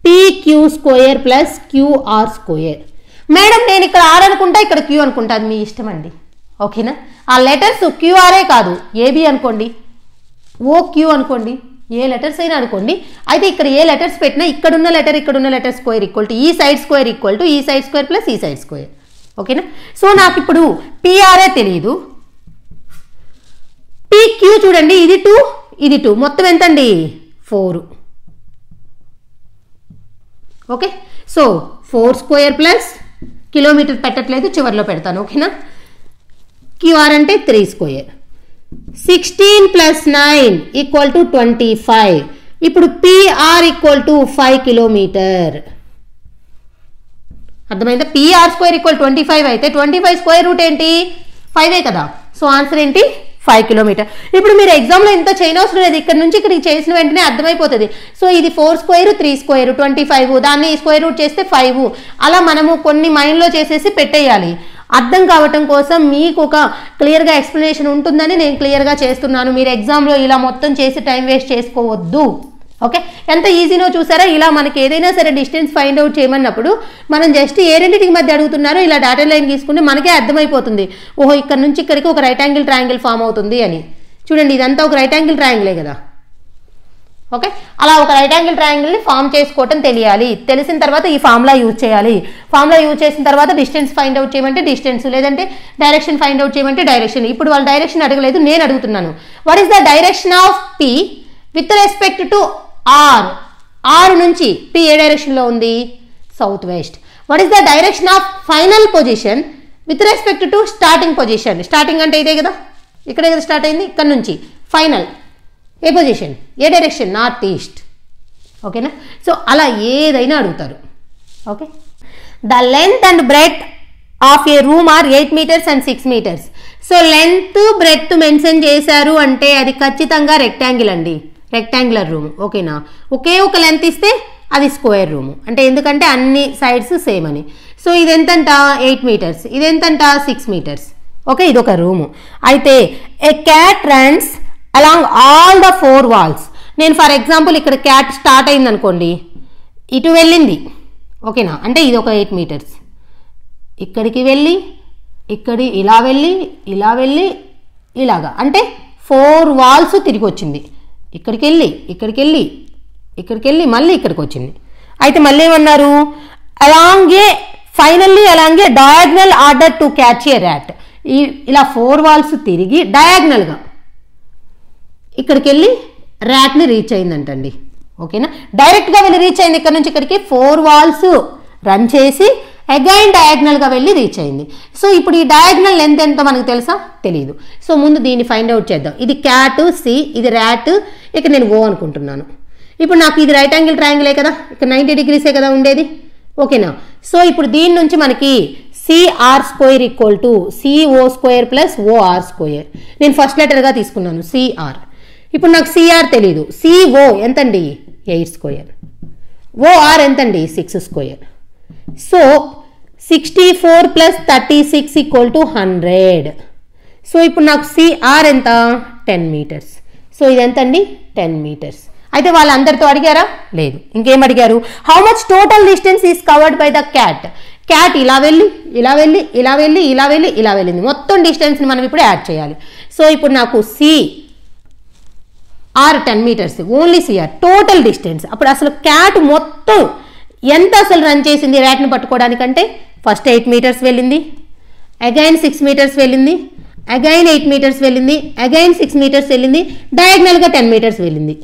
PQ square plus QR square. Madam నేను ఇక్కడ ఆర్ అనుకుంటా, ఇక్కడ క్యూ అనుకుంటా, అది మీ ఇష్టం అండి. ఓకేనా? ఆ లెటర్స్ క్యూఆర్ఏ కాదు, ఏబి అనుకోండి, ఓక్యూ అనుకోండి, ఏ లెటర్స్ అయినా అనుకోండి. అయితే ఇక్కడ ఏ లెటర్స్ పెట్టినా ఇక్కడున్న లెటర్ స్క్వేర్ ఈక్వల్ టు ఈ సైడ్ స్క్వేర్ ఈక్వల్ టు ఈ సైడ్ స్క్వేర్ ప్లస్ ఈ సైడ్ స్క్వేర్. ఓకేనా? సో నాకు ఇప్పుడు పిఆర్ఏ తెలియదు, పిక్యూ చూడండి, ఇది 2 ఇది 2, మొత్తం ఎంతండి 4. Okay, so 4 square plus kilometer పెట్టట్లేదు, చివరిలో పెడతాను. ఓకేనా? క్యూఆర్ అంటే 3 స్క్వేర్. 16 plus 9 equal to 25. ఇప్పుడు పిఆర్ ఈక్వల్ టు 5 కిలోమీటర్. అర్థమైందా? పిఆర్ స్క్వేర్ ఈక్వల్ 25 అయితే 25 స్క్వేర్ రూట్ ఏంటి 5 కదా. సో ఆన్సర్ ఏంటి 5 కిలోమీటర్. ఇప్పుడు మీరు ఎగ్జామ్లో ఇంత చేయనవసరం లేదు, ఇక్కడ నుంచి ఇక్కడికి చేసిన వెంటనే అర్థమైపోతుంది. సో ఇది 4 స్క్వేర్ 3 స్క్వేర్ 25, దాన్ని స్క్వేర్ రూట్ చేస్తే 5, అలా మనము కొన్ని మైండ్లో చేసేసి పెట్టేయాలి. అర్థం కావటం కోసం మీకు ఒక క్లియర్గా ఎక్స్ప్లెనేషన్ ఉంటుందని నేను క్లియర్గా చేస్తున్నాను. మీరు ఎగ్జామ్లో ఇలా మొత్తం చేసి టైం వేస్ట్ చేసుకోవద్దు. ఓకే, ఎంత ఈజీనో చూసారా? ఇలా మనకి ఏదైనా సరే డిస్టెన్స్ ఫైండ్ అవుట్ చేయమన్నప్పుడు మనం జస్ట్ ఏ రెండింటికి మధ్య అడుగుతున్నారో ఇలా డాటా లైన్ తీసుకుంటే మనకే అర్థమైపోతుంది, ఓహో ఇక్కడ నుంచి ఇక్కడికి ఒక రైట్ యాంగిల్ ట్రయాంగిల్ ఫామ్ అవుతుంది అని. చూడండి, ఇదంతా ఒక రైట్ యాంగిల్ ట్రయాంగిలే కదా. ఓకే, అలా ఒక రైట్ యాంగిల్ ట్రయాంగిల్ని ఫామ్ చేసుకోవటం తెలియాలి. తెలిసిన తర్వాత ఈ ఫార్ములా యూజ్ చేయాలి. ఫార్ములా యూజ్ చేసిన తర్వాత డిస్టెన్స్ ఫైండ్ అవుట్ చేయమంటే డిస్టెన్స్, లేదంటే డైరెక్షన్ ఫైండ్ అవుట్ చేయమంటే డైరెక్షన్. ఇప్పుడు వాళ్ళు డైరెక్షన్ అడగలేదు, నేను అడుగుతున్నాను. What is the direction of P with respect to R? R నుంచి పి ఏ డైరెక్షన్లో ఉంది? South west. What is the direction of final position with respect to starting position? Starting అంటే ఇదే కదా, ఇక్కడే కదా స్టార్ట్ అయింది, ఇక్కడ నుంచి ఫైనల్ ఏ పొజిషన్, ఏ డైరెక్షన్? North east. ఓకేనా? సో అలా ఏదైనా అడుగుతారు. Okay, the length and breadth of a room are 8 meters and 6 meters. So length breadth mention చేశారు అంటే అది ఖచ్చితంగా రెక్టాంగిల్ అండి, రెక్టాంగులర్ రూమ్. ఓకేనా? ఒకే ఒక లెంత్ ఇస్తే అది స్క్వేర్ రూమ్, అంటే ఎందుకంటే అన్ని సైడ్స్ సేమ్ అని. సో ఇది ఎంతంట 8 meters, ఇది ఎంతంట 6 meters. ఓకే, ఇది ఒక రూము. అయితే a cat runs along all the 4 walls. నేను ఫర్ ఎగ్జాంపుల్ ఇక్కడ క్యాట్ స్టార్ట్ అయింది అనుకోండి, ఇటు వెళ్ళింది. ఓకేనా? అంటే ఇది ఒక 8 meters, ఇక్కడికి వెళ్ళి ఇక్కడి ఇలా వెళ్ళి ఇలా వెళ్ళి ఇలాగా, అంటే 4 walls తిరిగి వచ్చింది. ఇక్కడికి వెళ్ళి ఇక్కడికి వెళ్ళి ఇక్కడికి వెళ్ళి మళ్ళీ ఇక్కడికి వచ్చింది. అయితే మళ్ళీ ఏమన్నారు? Along finally along diagonal order to catch a rat. ఇలా 4 walls తిరిగి డయాగ్నల్గా ఇక్కడికి వెళ్ళి ర్యాట్ని రీచ్ అయిందంటండి. ఓకేనా? డైరెక్ట్గా వెళ్ళి రీచ్ అయింది, ఇక్కడ నుంచి ఇక్కడికి 4 walls రన్ చేసి అగైన్ డయాగ్నల్గా వెళ్ళి రీచ్ అయింది. సో ఇప్పుడు ఈ డయాగ్నల్ లెంత్ ఎంతో మనకు తెలుసా? తెలియదు. సో ముందు దీన్ని ఫైండ్ అవుట్ చేద్దాం. ఇది క్యాట్, సి, ఇది ర్యాట్, ఇక్కడ నేను ఓ అనుకుంటున్నాను. ఇప్పుడు నాకు ఇది రైట్ యాంగిల్ ట్రయాంగిలే కదా, ఇక్కడ 90 degrees కదా ఉండేది. ఓకేనా? సో ఇప్పుడు దీని నుంచి మనకి CR square equal to CO square plus OR square. నేను ఫస్ట్ లెటర్గా తీసుకున్నాను సిఆర్. ఇప్పుడు నాకు సిఆర్ తెలీదు. సిఓ ఎంతండి 8 స్క్వేర్, ఓఆర్ ఎంతండి 6 square. So 64 plus 36 equal to 100. So ఇప్పుడు నాకు సిఆర్ ఎంత 10 meters. సో ఇది ఎంతండి 10 meters. అయితే వాళ్ళందరితో అడిగారా? లేదు. ఇంకేం అడిగారు? How much total distance is covered by the cat? Cat ఇలా వెళ్ళి ఇలా వెళ్ళి ఇలా వెళ్ళి ఇలా వెళ్ళి ఇలా వెళ్ళింది, మొత్తం డిస్టెన్స్ని మనం ఇప్పుడు యాడ్ చేయాలి. సో ఇప్పుడు నాకు CR 10 meters, only CR total distance. అప్పుడు అసలు క్యాట్ మొత్తం ఎంత అసలు రన్ చేసింది ర్యాట్ని పట్టుకోవడానికంటే? ఫస్ట్ 8 meters వెళ్ళింది, అగైన్ 6 meters వెళ్ళింది, అగైన్ 8 meters వెళ్ళింది, అగైన్ 6 meters వెళ్ళింది, డయాగ్నల్గా 10 meters వెళ్ళింది.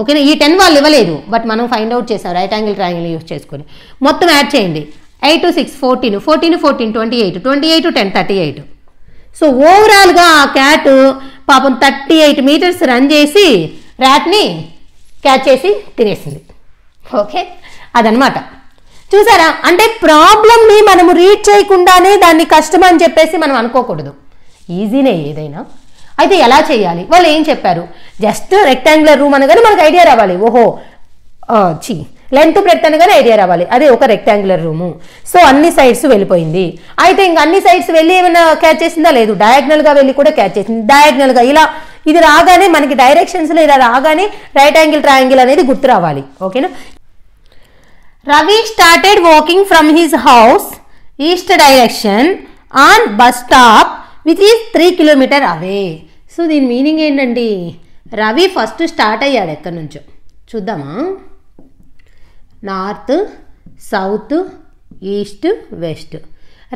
ఓకేనా? ఈ 10 వాళ్ళు ఇవ్వలేదు, బట్ మనం ఫైండ్ అవుట్ చేసాం రైట్ యాంగిల్ ట్రయాంగిల్ యూజ్ చేసుకొని. మొత్తం యాడ్ చేయండి. 8 to 6 14, 14 14 28, 28 10 38. సో ఓవరాల్గా ఆ క్యాట్ పాపం 38 meters రన్ చేసి ర్యాట్ని క్యాచ్ చేసి తినేసింది. ఓకే, అదనమాట. చూసారా, అంటే ప్రాబ్లమ్ని మనము రీడ్ చేయకుండానే దాన్ని కష్టం అని చెప్పేసి మనం అనుకోకూడదు, ఈజీనే ఏదైనా. అయితే ఎలా చేయాలి, వాళ్ళు ఏం చెప్పారు, జస్ట్ రెక్టాంగులర్ రూమ్ అనగానే మనకు ఐడియా రావాలి, ఓహో లెంత్ బ్రెడ్త్ అనగానే ఐడియా రావాలి, అదే ఒక రెక్టాంగులర్ రూము. సో అన్ని సైడ్స్ వెళ్ళిపోయింది. అయితే ఇంకా అన్ని సైడ్స్ వెళ్ళి ఏమైనా క్యాచ్ చేసిందా, లేదు, డయాగ్నల్గా వెళ్ళి కూడా క్యాచ్ చేసింది. డయాగ్నల్గా ఇలా ఇది రాగానే మనకి డైరెక్షన్స్లో ఇలా రాగానే రైట్ యాంగిల్ ట్రయాంగిల్ అనేది గుర్తు రావాలి. ఓకేనా. Ravi started walking from his house east direction on bus stop which is 3 kilometer away. So దీని మీనింగ్ ఏంటండి, రవి ఫస్ట్ స్టార్ట్ అయ్యాడు ఎక్కడి నుంచో చూద్దామా, north, south, east, west.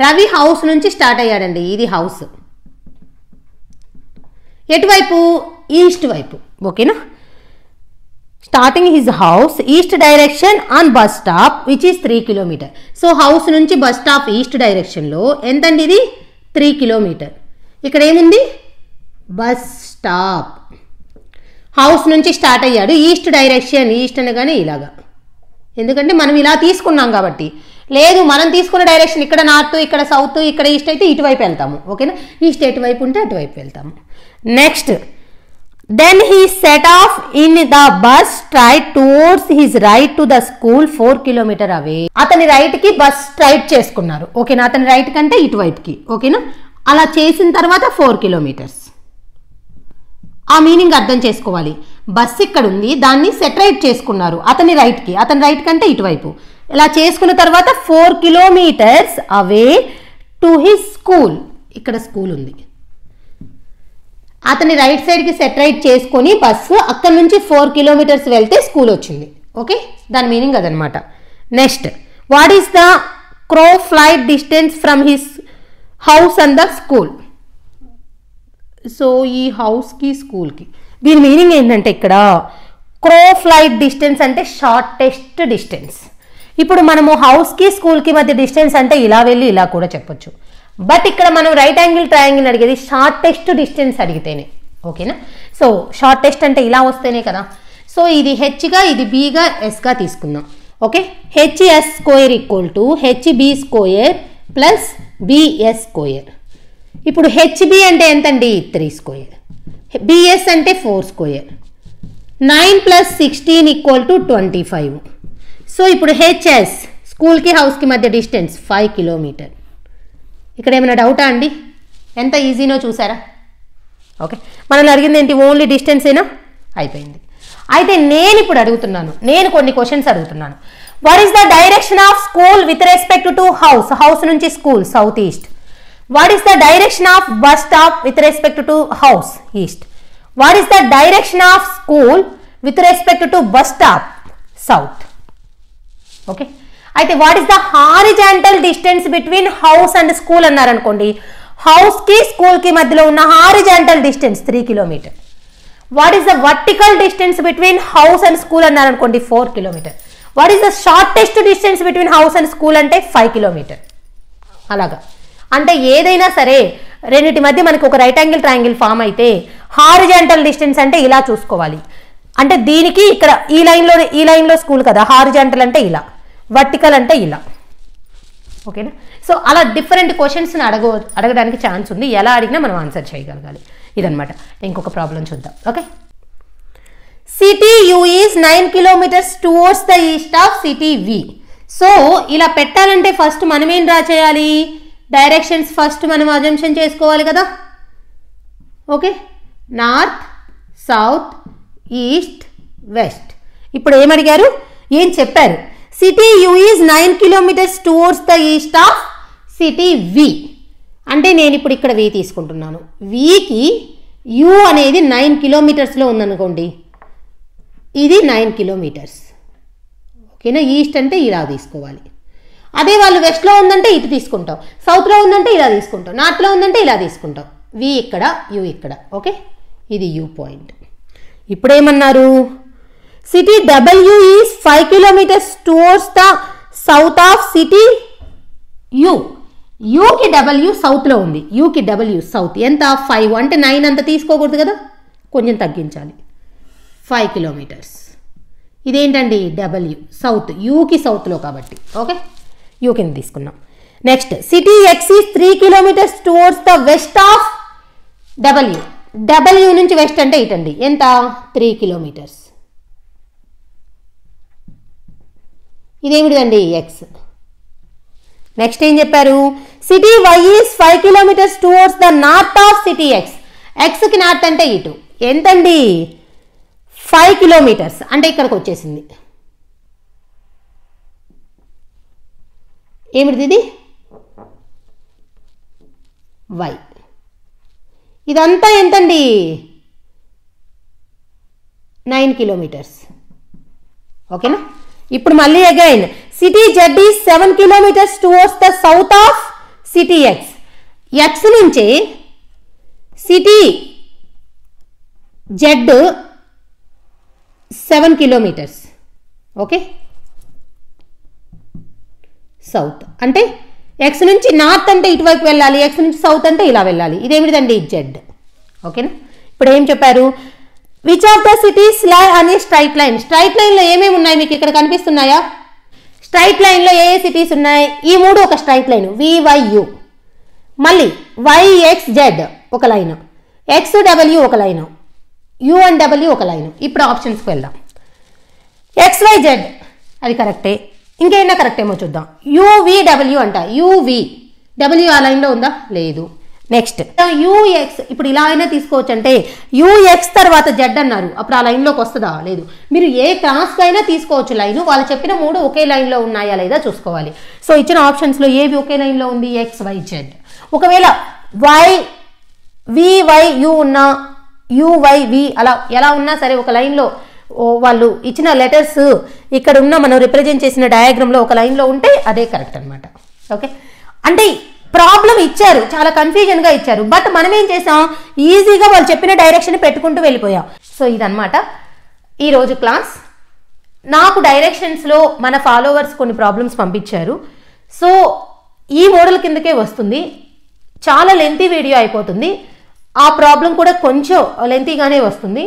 Ravi house నుంచి స్టార్ట్ అయ్యాడండి, ఇది హౌస్, ఎటువైపు, ఈస్ట్ వైపు. ఓకేనా. Starting his house east direction on bus stop which is 3 kilometer. So house నుంచి బస్ స్టాప్ ఈస్ట్ డైరెక్షన్లో ఎంతండి, ఇది 3 కిలోమీటర్. ఇక్కడ ఏముంది, బస్ స్టాప్. హౌస్ నుంచి స్టార్ట్ అయ్యాడు, ఈస్ట్ డైరెక్షన్, ఈస్ట్ అనగానే ఇలాగా, ఎందుకంటే మనం ఇలా తీసుకున్నాం కాబట్టి. లేదు, మనం తీసుకున్న డైరెక్షన్ ఇక్కడ నార్త్, ఇక్కడ సౌత్, ఇక్కడ ఈస్ట్ అయితే ఇటువైపు వెళ్తాము. ఓకేనా. ఈస్ట్ ఎటువైపు ఉంటే అటువైపు వెళ్తాము. Next, then he set off in the bus straight towards his right to the school 4 kilometer away. అతని రైట్ కి బస్ స్ట్రైట్ చేసుకున్నారు. ఓకేనా, అతని రైట్ కంటే ఇటువైపుకి. ఓకేనా, అలా చేసిన తర్వాత 4 కిలోమీటర్స్. ఆ మీనింగ్ అర్థం చేసుకోవాలి. బస్ ఇక్కడ ఉంది, దాన్ని సెటరైట్ చేసుకున్నారు అతని రైట్కి, అతని రైట్ కంటే ఇటువైపు. ఇలా చేసుకున్న తర్వాత 4 kilometres away to his school. ఇక్కడ స్కూల్ ఉంది, అతని రైట్ సైడ్కి సెటరైట్ చేసుకొని బస్సు అక్కడ నుంచి 4 కిలోమీటర్స్ వెళ్తే స్కూల్ వచ్చింది. ఓకే, దాని మీనింగ్ అదనమాట. Next, what is the crow flight distance from his house and the school. So ఈ హౌస్కి స్కూల్కి దీని మీనింగ్ ఏంటంటే, ఇక్కడ క్రో ఫ్లైట్ డిస్టెన్స్ అంటే షార్టెస్ట్ డిస్టెన్స్. ఇప్పుడు మనము హౌస్కి స్కూల్కి మధ్య డిస్టెన్స్ అంటే ఇలా వెళ్ళి ఇలా కూడా చెప్పొచ్చు, బట్ ఇక్కడ మనం రైట్ యాంగిల్ ట్రయాంగిల్ అడిగేది షార్టెస్ట్ డిస్టెన్స్ అడిగితేనే. ఓకేనా. సో షార్టెస్ట్ అంటే ఇలా వస్తేనే కదా. సో ఇది హెచ్గా, ఇది బీగా, ఎస్గా తీసుకుందాం. Okay, HS square equal to HB square plus BS square. ఇప్పుడు హెచ్బి అంటే ఎంతండి, 3 స్క్వేర్, బిఎస్ అంటే 4 స్క్వేర్, 9 + 16 = 25. సో ఇప్పుడు హెచ్ఎస్ స్కూల్కి హౌస్కి మధ్య డిస్టెన్స్ 5 కిలోమీటర్. ఇక్కడ ఏమైనా డౌటా అండి, ఎంత ఈజీనో చూసారా. ఓకే, మనల్ని అడిగింది ఏంటి, ఓన్లీ డిస్టెన్స్ ఏనా, అయిపోయింది. అయితే నేను ఇప్పుడు అడుగుతున్నాను, నేను కొన్ని క్వశ్చన్స్ అడుగుతున్నాను. What is the direction of school with respect to house, house నుంచి school south east. What is the direction of bus stop with respect to house, east? What is the direction of school with respect to bus stop, south? Okay. అయితే what is the horizontal distance between house and school అన్నారు అనుకోండి, house కి school కి మధ్యలో ఉన్న horizontal distance 3 kilometer. What is the vertical distance between house and school అన్నారు అనుకోండి 4 kilometre. What is the shortest distance between house and school అంటే 5 kilometre. అలాగా, అంటే ఏదైనా సరే రెండింటి మధ్య మనకు ఒక రైట్ యాంగిల్ ట్రయాంగిల్ ఫామ్ అయితే హారిజాంటల్ డిస్టెన్స్ అంటే ఇలా చూసుకోవాలి. అంటే దీనికి ఇక్కడ ఈ లైన్లో స్కూల్ కదా, హారిజాంటల్ అంటే ఇలా, వర్టికల్ అంటే ఇలా. ఓకేనా. సో అలా డిఫరెంట్ క్వశ్చన్స్ని అడగడానికి ఛాన్స్ ఉంది, ఎలా అడిగినా మనం ఆన్సర్ చేయగలగాలి. ఇదనమాట. ఇంకొక ప్రాబ్లం చూద్దాం. Okay, city U is 9 kilometers towards the east of city V. So ఇలా పెట్టాలంటే ఫస్ట్ మనం ఏం డ్రా చేయాలి, డైరెక్షన్స్ ఫస్ట్ మనం అజంప్షన్ చేసుకోవాలి కదా. Okay, north, south, east, west. ఇప్పుడు ఏమడిగారు, ఏం చెప్పారు, city U is 9 kilometers towards the east of city V. అంటే నేను ఇప్పుడు ఇక్కడ వి తీసుకుంటున్నాను, వికి యూ అనేది 9 కిలోమీటర్స్లో ఉందనుకోండి, ఇది 9 కిలోమీటర్స్. ఓకేనా, ఈస్ట్ అంటే ఇలా తీసుకోవాలి. అదే వాళ్ళు వెస్ట్లో ఉందంటే ఇటు తీసుకుంటాం, సౌత్లో ఉందంటే ఇలా తీసుకుంటాం, నార్త్లో ఉందంటే ఇలా తీసుకుంటాం. వి ఇక్కడ, యూ ఇక్కడ. ఓకే, ఇది యూ పాయింట్. ఇప్పుడు ఏమన్నారు, city W is 5 kilometers towards the south of city U. యూకి డబ్ల్యూ సౌత్లో ఉంది, యూకి డబ్ల్యూ సౌత్ ఎంత, 5 అంటే 9 అంత తీసుకోకూడదు కదా, కొంచెం తగ్గించాలి, 5 కిలోమీటర్స్. ఇదేంటండి డబ్ల్యూ, సౌత్, యూకి సౌత్లో కాబట్టి ఓకే, యూ కింద తీసుకున్నాం. Next city X is 3 kilometres towards the west of W. W నుంచి వెస్ట్ అంటే ఇటండి, ఎంత 3 కిలోమీటర్స్. ఇదేమిటిదండి ఎక్స్. నెక్స్ట్ ఏం చెప్పారు, city Y is 5 kilometers towards the north of city X. ఎక్స్కి నార్త్ అంటే ఇటు ఎంతండి 5 కిలోమీటర్స్ అంటే ఇక్కడికి వచ్చేసింది. ఏమిటిది ఇది వై. ఇదంతా ఎంతండి 9 కిలోమీటర్స్. ఓకేనా. ఇప్పుడు మళ్ళీ again city Z is 7 kilometers towards the south of city X. X నుంచి city Z 7 kilometers. Okay, south అంటే ఎక్స్ నుంచి నార్త్ అంటే ఇటువైపు వెళ్ళాలి, ఎక్స్ నుంచి సౌత్ అంటే ఇలా వెళ్ళాలి. ఇదేమిటిదండి జెడ్. ఓకేనా. ఇప్పుడు ఏం చెప్పారు, which of the cities lie on a straight line. Straight లైన్లో ఏమేమి ఉన్నాయి మీకు ఇక్కడ కనిపిస్తున్నాయా? స్ట్రైట్ లైన్లో ఏ సిటీస్ ఉన్నాయి? ఈ 3 ఒక స్ట్రైట్ లైన్ వివైయు, మళ్ళీ వైఎక్స్జెడ్ ఒక లైన్, ఎక్స్ డబ్ల్యూ ఒక లైన్, యూ అండ్ డబ్ల్యూ ఒక లైన్. ఇప్పుడు ఆప్షన్స్కి వెళ్దాం. XYZ అది కరెక్టే, ఇంకేమైనా కరెక్ట్ ఏమో చూద్దాం. UVW అంట, UV డబ్ల్యూ ఆ లైన్లో ఉందా? లేదు. నెక్స్ట్ UX, ఇప్పుడు ఇలా అయినా తీసుకోవచ్చు. అంటే UX తర్వాత జెడ్ అన్నారు, అప్పుడు ఆ లైన్లోకి వస్తుందా? లేదు. మీరు ఏ క్లాస్కి అయినా తీసుకోవచ్చు లైన్, వాళ్ళు చెప్పిన 3 ఒకే లైన్లో ఉన్నాయా లేదా చూసుకోవాలి. సో ఇచ్చిన ఆప్షన్స్లో ఏవి ఒకే లైన్లో ఉంది? XYZ. ఒకవేళ VYU ఉన్నా, UYV అలా ఎలా ఉన్నా సరే ఒక లైన్లో వాళ్ళు ఇచ్చిన లెటర్స్ ఇక్కడ ఉన్న మనం రిప్రజెంట్ చేసిన డయాగ్రామ్లో ఒక లైన్లో ఉంటే అదే కరెక్ట్ అనమాట. ఓకే, అంటే ప్రాబ్లం ఇచ్చారు, చాలా కన్ఫ్యూజన్గా ఇచ్చారు, బట్ మనం ఏం చేసాం, ఈజీగా వాళ్ళు చెప్పిన డైరెక్షన్ పెట్టుకుంటూ వెళ్ళిపోయాం. సో ఇదన్నమాట ఈరోజు క్లాస్. నాకు డైరెక్షన్స్లో మన ఫాలోవర్స్ కొన్ని ప్రాబ్లమ్స్ పంపించారు. సో ఈ మోడల్ కిందకే వస్తుంది, చాలా లెంతీ వీడియో అయిపోతుంది. ఆ ప్రాబ్లం కూడా కొంచెం లెంతీగానే వస్తుంది.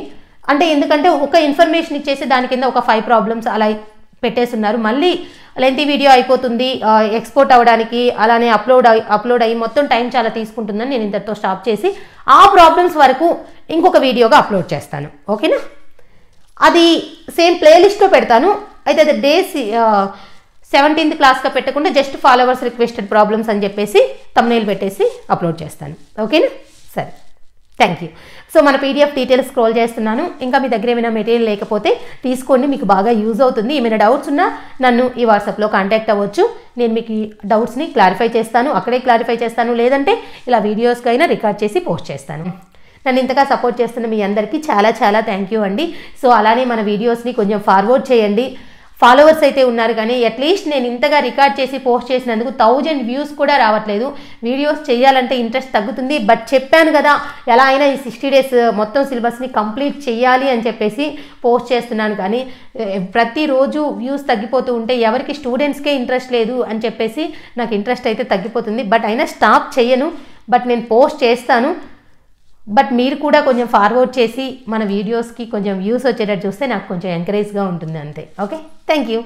అంటే ఎందుకంటే ఒక ఇన్ఫర్మేషన్ ఇచ్చేసి దాని కింద ఒక 5 ప్రాబ్లమ్స్ అలా పెట్టేస్తున్నారు. మళ్ళీ లెంతీ వీడియో అయిపోతుంది ఎక్స్పోర్ట్ అవ్వడానికి, అలానే అప్లోడ్ అయ్యి మొత్తం టైం చాలా తీసుకుంటుందని నేను ఇంతటితో స్టాప్ చేసి ఆ ప్రాబ్లమ్స్ వరకు ఇంకొక వీడియోగా అప్లోడ్ చేస్తాను. ఓకేనా. అది సేమ్ ప్లేలిస్ట్లో పెడతాను. అయితే అది డే 17th క్లాస్గా పెట్టకుండా జస్ట్ ఫాలోవర్స్ రిక్వెస్టెడ్ ప్రాబ్లమ్స్ అని చెప్పేసి థంబ్నెయిల్ పెట్టేసి అప్లోడ్ చేస్తాను. ఓకేనా. సరే, థ్యాంక్ యూ. సో మన PDF డీటెయిల్స్ స్క్రోల్ చేస్తున్నాను. ఇంకా మీ దగ్గర ఏమైనా మెటీరియల్ లేకపోతే తీసుకోండి, మీకు బాగా యూజ్ అవుతుంది. ఏమైనా డౌట్స్ ఉన్నా నన్ను ఈ వాట్సాప్లో కాంటాక్ట్ అవ్వచ్చు. నేను మీకు ఈ డౌట్స్ని క్లారిఫై చేస్తాను, అక్కడే క్లారిఫై చేస్తాను, లేదంటే ఇలా వీడియోస్కైనా రికార్డ్ చేసి పోస్ట్ చేస్తాను. నన్ను ఇంతగా సపోర్ట్ చేస్తున్న మీ అందరికీ చాలా చాలా థ్యాంక్ యూ అండి. సో అలానే మన వీడియోస్ని కొంచెం ఫార్వర్డ్ చేయండి. ఫాలోవర్స్ అయితే ఉన్నారు కానీ అట్లీస్ట్ నేను ఇంతగా రికార్డ్ చేసి పోస్ట్ చేసినందుకు 1000 వ్యూస్ కూడా రావట్లేదు. వీడియోస్ చేయాలంటే ఇంట్రెస్ట్ తగ్గుతుంది. బట్ చెప్పాను కదా, ఎలా అయినా ఈ 60 days మొత్తం సిలబస్ని కంప్లీట్ చేయాలి అని చెప్పేసి పోస్ట్ చేస్తున్నాను. కానీ ప్రతిరోజు వ్యూస్ తగ్గిపోతూ ఉంటే ఎవరికి స్టూడెంట్స్కే ఇంట్రెస్ట్ లేదు అని చెప్పేసి నాకు ఇంట్రెస్ట్ అయితే తగ్గిపోతుంది. బట్ అయినా స్టాప్ చేయను, బట్ నేను పోస్ట్ చేస్తాను. బట్ మీరు కూడా కొంచెం ఫార్వర్డ్ చేసి మన వీడియోస్కి కొంచెం వ్యూస్ వచ్చేటట్టు చూస్తే నాకు కొంచెం ఎంకరేజ్గా ఉంటుంది అంతే. Okay, thank you.